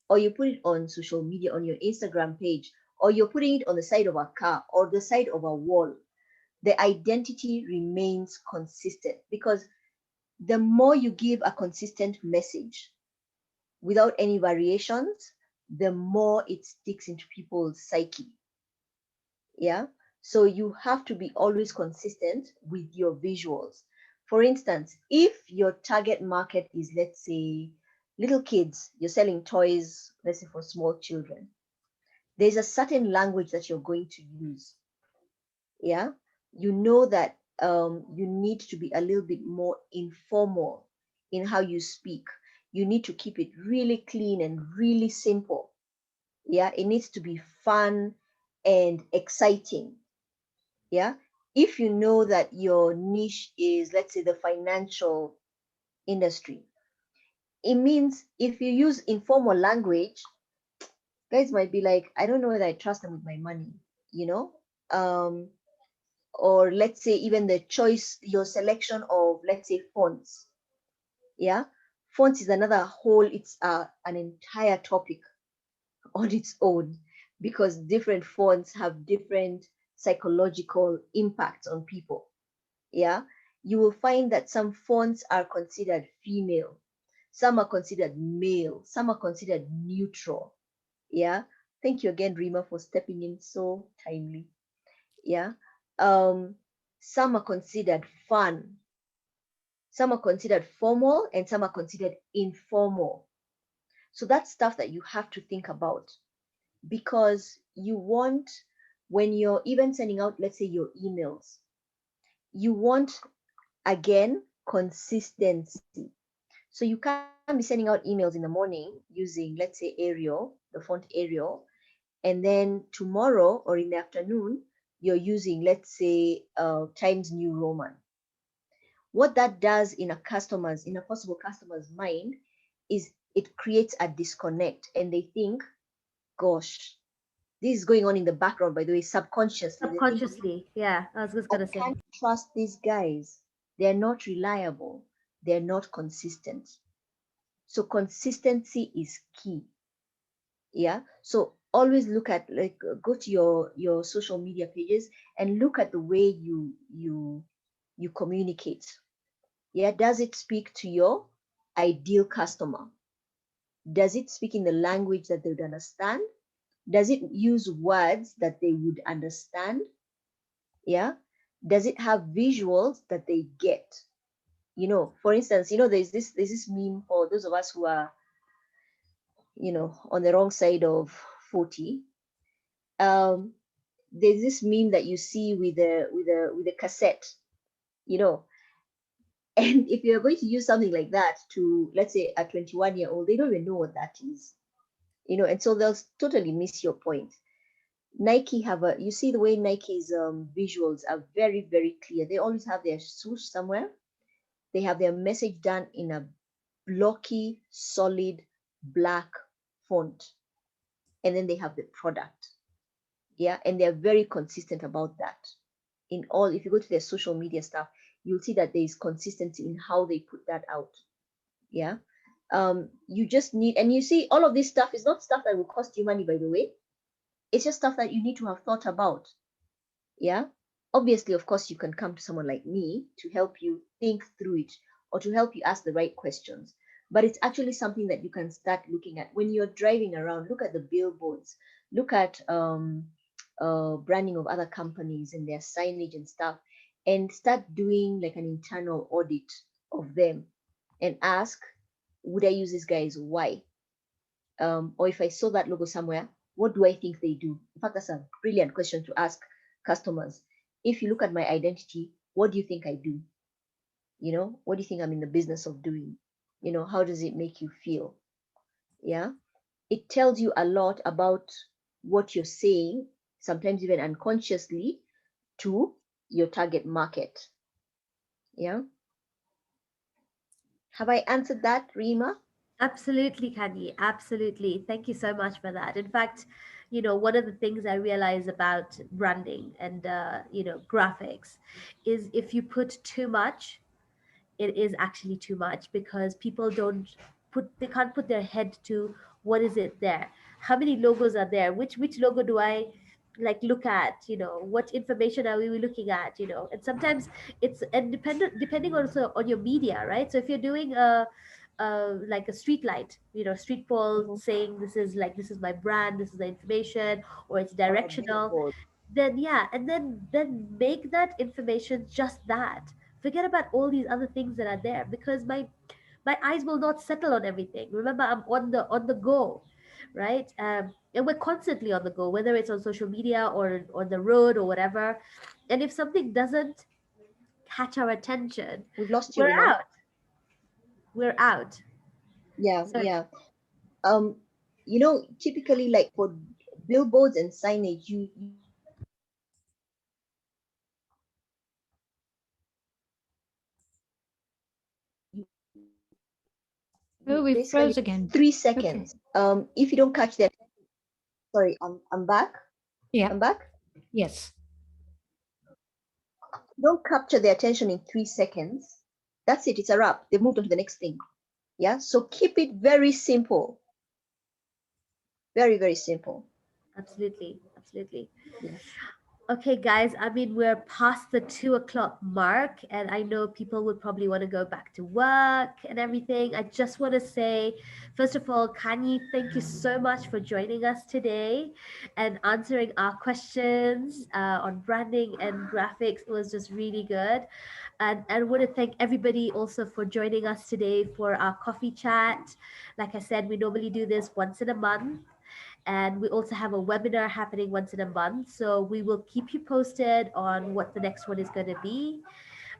or you put it on social media, on your Instagram page, or you're putting it on the side of a car or the side of a wall, the identity remains consistent, because the more you give a consistent message without any variations, the more it sticks into people's psyche. Yeah. So you have to be always consistent with your visuals. For instance, if your target market is, let's say, little kids, you're selling toys, let's say for small children, there's a certain language that you're going to use. Yeah. You know that you need to be a little bit more informal in how you speak. You need to keep it really clean and really simple. Yeah. It needs to be fun and exciting. Yeah. If you know that your niche is, let's say, the financial industry, it means if you use informal language, guys might be like, I don't know whether I trust them with my money, you know? Or let's say even the choice, your selection of, let's say, fonts. Yeah. Fonts is another whole, it's an entire topic on its own, because different fonts have different psychological impacts on people. Yeah, you will find that some fonts are considered female, some are considered male, some are considered neutral. Yeah, thank you again, Rima, for stepping in so timely. Yeah, some are considered fun, some are considered formal, and some are considered informal. So that's stuff that you have to think about, because you want, when you're even sending out, let's say, your emails, you want, again, consistency. So you can't be sending out emails in the morning using, let's say, Arial, the font Arial, and then tomorrow or in the afternoon, you're using, let's say, Times New Roman. What that does in a possible customer's mind is it creates a disconnect, and they think, gosh, this is going on in the background, by the way, subconsciously. They're thinking, Subconsciously, yeah, I was just I gonna say. can't trust these guys. They're not reliable. They're not consistent. So consistency is key. Yeah. So always look at, like, go to your social media pages and look at the way you communicate. Yeah. Does it speak to your ideal customer? Does it speak in the language that they would understand? Does it use words that they would understand? Yeah. Does it have visuals that they get? For instance, there's this meme for those of us who are, on the wrong side of 40. There's this meme that you see with a cassette, you know and if you're going to use something like that to, let's say, a 21-year-old, they don't even know what that is, and so they'll totally miss your point. Nike you see the way Nike's visuals are very, very clear. They always have their swoosh somewhere. They have their message done in a blocky, solid black font, and then they have the product. Yeah, and they're very consistent about that. in all, if you go to their social media stuff, you'll see that there is consistency in how they put that out. Yeah. You just need, and you see, all of this stuff is not stuff that will cost you money, by the way. It's just stuff that you need to have thought about. Yeah. Obviously, of course, you can come to someone like me to help you think through it or to help you ask the right questions. But it's actually something that you can start looking at when you're driving around. Look at the billboards, look at branding of other companies and their signage and stuff, and start doing like an internal audit of them and ask, would I use these guys? Why? Or if I saw that logo somewhere, what do I think they do? In fact, that's a brilliant question to ask customers. If you look at my identity, what do you think I do? You know, what do you think I'm in the business of doing? You know, how does it make you feel? Yeah. It tells you a lot about what you're saying, sometimes even unconsciously, to your target market. Yeah. Have I answered that, Rima? Absolutely, Kanyi. Absolutely. Thank you so much for that. In fact, one of the things I realize about branding and, graphics is if you put too much, it is actually too much because people they can't put their head to what is it there, how many logos are there, which logo do I like look at, what information are we looking at, and sometimes it's and depending also on your media, right? So if you're doing like a street light, street pole Mhm. saying this is my brand, this is the information, or it's Or a directional, billboard. then yeah, and then make that information just that. Forget about all these other things that are there because my eyes will not settle on everything. Remember, I'm on the go, right? And we're constantly on the go, whether it's on social media or on the road or whatever. And if something doesn't catch our attention, We've lost you, we're Rima. out. We're out. Yeah, So yeah. Um, typically like for billboards and signage, Oh, you we basically froze again. 3 seconds. Okay. If you don't catch that, sorry, I'm back. Yeah. I'm back. Yes. Don't capture their attention in 3 seconds. That's it. It's a wrap. They've moved on to the next thing. Yeah. So keep it very simple. Very, very simple. absolutely, absolutely. Yeah. Okay, guys, I mean, we're past the 2 o'clock mark, and I know people would probably want to go back to work and everything. I just want to say, first of all, Kanyi, thank you so much for joining us today and answering our questions on branding and graphics. It was just really good. And I want to thank everybody also for joining us today for our coffee chat. Like I said, we normally do this once in a month, and we also have a webinar happening once in a month, so we will keep you posted on what the next one is going to be.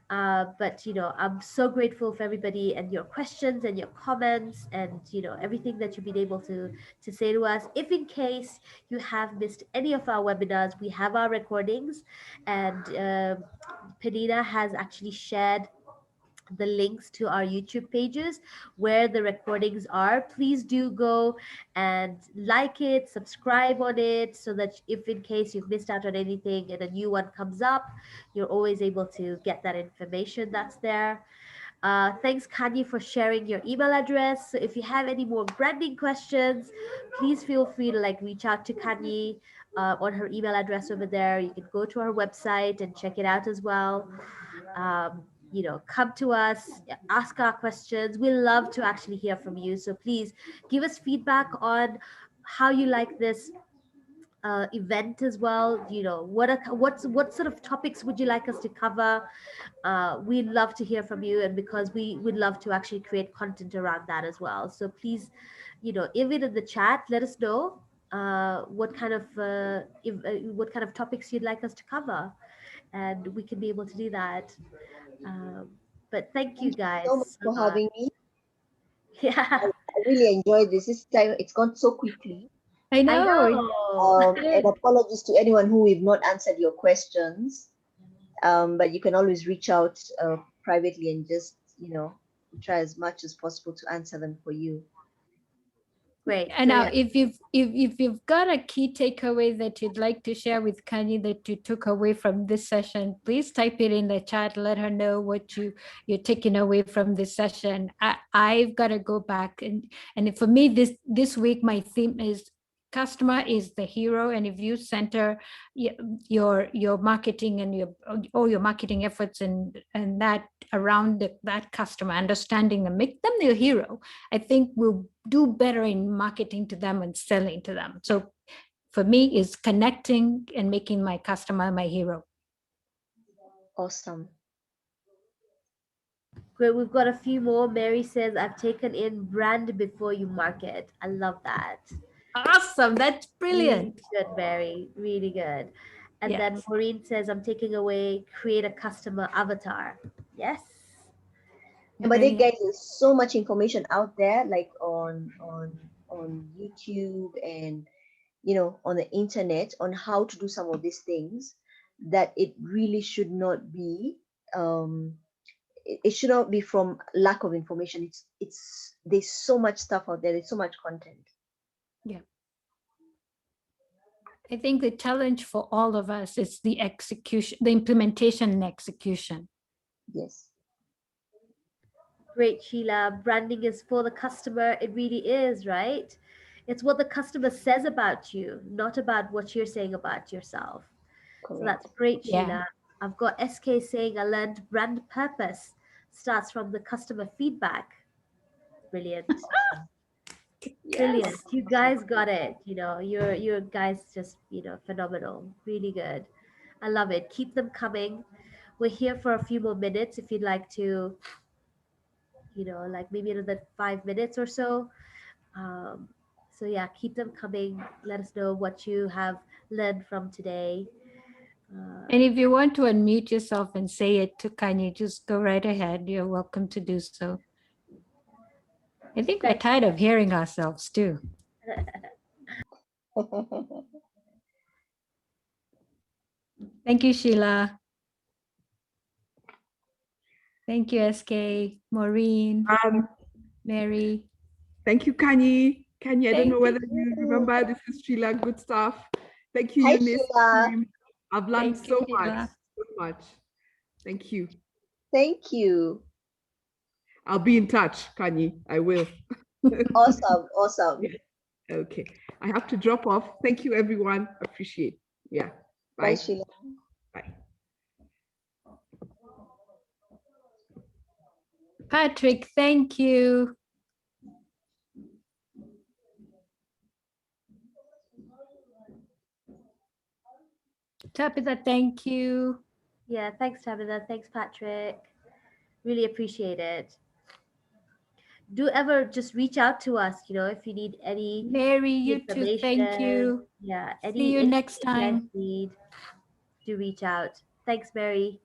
But I'm so grateful for everybody and your questions and your comments and everything that you've been able to say to us. If in case you have missed any of our webinars, we have our recordings, and Penina has actually shared the links to our YouTube pages where the recordings are. Please do go and like it, subscribe on it, so that if in case you've missed out on anything and a new one comes up, you're always able to get that information that's there. Thanks, Kanyi, for sharing your email address. So if you have any more branding questions, please feel free to reach out to Kanyi on her email address over there. You can go to our website and check it out as well. Come to us, ask our questions. We love to actually hear from you. So please give us feedback on how you like this event as well. What sort of topics would you like us to cover? We'd love to hear from you, and because we would love to actually create content around that as well. So please, even in the chat, let us know what kind of topics you'd like us to cover, and we can be able to do that. Um, but thank you Thank you so much guys so for much. having me. Yeah, I really enjoyed this. This time it's gone so quickly. I I know. know. And apologies to anyone who we've not answered your questions. But you can always reach out privately and just, try as much as possible to answer them for you. Great. And So, now, yeah. if you've got a key takeaway that you'd like to share with Kanyi that you took away from this session, please type it in the chat. Let her know what you're taking away from this session. I've got to go back and for me this week my theme is customer is the hero, and if you center your marketing and all your marketing efforts and that around that customer, understanding them, make them the hero, I think we'll do better in marketing to them and selling to them. So for me is connecting and making my customer my hero. Awesome. Great. We've got a few more. Mary says, I've taken in brand before you market. I love that. Awesome. That's brilliant. Really good, Mary. Really good. And then Yes. Maureen says, I'm taking away create a customer avatar. Yes. And by the way, Brilliant. guys, there's so much information out there, like on YouTube and on the internet on how to do some of these things, that it really should not be it should not be from lack of information. It's there's so much stuff out there, there's so much content. Yeah. I think the challenge for all of us is the execution, the implementation and execution. Yes. Great, Sheila. Branding is for the customer. It really is, right? It's what the customer says about you, not about what you're saying about yourself. So Correct. that's great, Yeah. Sheila. I've got SK saying, I learned brand purpose starts from the customer feedback. Brilliant. Brilliant. You guys got it. You're guys just, phenomenal. Really good. I love it. Keep them coming. We're here for a few more minutes if you'd like to, like maybe another 5 minutes or so. So yeah, keep them coming. Let us know what you have learned from today. And if you want to unmute yourself and say it to Kanyi, just go right ahead. You're welcome to do so. I think we're tired of hearing ourselves too. Thank you, Sheila. Thank you, SK, Maureen, Mary. Thank you, Kanyi. Kanyi, I don't know Thank whether you remember, this is Sheila. Good stuff. Thank you, Hi, Eunice. Sheila. I've learned Thank you, so much, Sheila. so much. Thank you. Thank you. I'll be in touch, Kanyi. I will. Awesome. Awesome. Okay. I have to drop off. Thank you, everyone. Appreciate. Yeah. Bye. Bye, Sheila. Bye. Patrick, thank you. Tabitha, thank you. Yeah, thanks, Tabitha. Thanks, Patrick. Really appreciate it. Do ever just reach out to us, if you need any Mary, you too. information. Thank you. Yeah, See you next anything you guys time. need, do reach out. Thanks, Mary.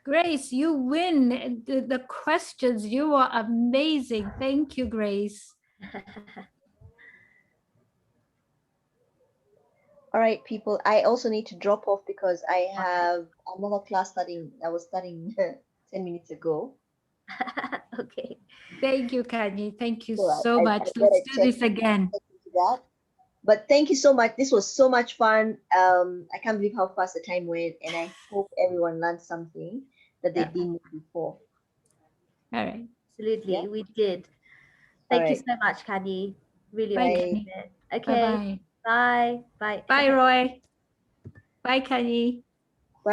Grace, you win the questions. You are amazing. Thank you, Grace. All right, people. I also need to drop off because I have another class starting. I was starting 10 minutes ago. Okay. Thank you, Kanyi. Thank you So so I much. better Let's do check this again. into that. But thank you so much. This was so much fun. I can't believe how fast the time went, and I hope everyone learned something that they didn't know before. All right. Absolutely, Yeah? we did. Thank you right. so much, Kanyi. Really Bye, appreciate Kanyi. it. Okay. Bye-bye. Bye. Bye. Bye, Roy. Bye, Kanyi.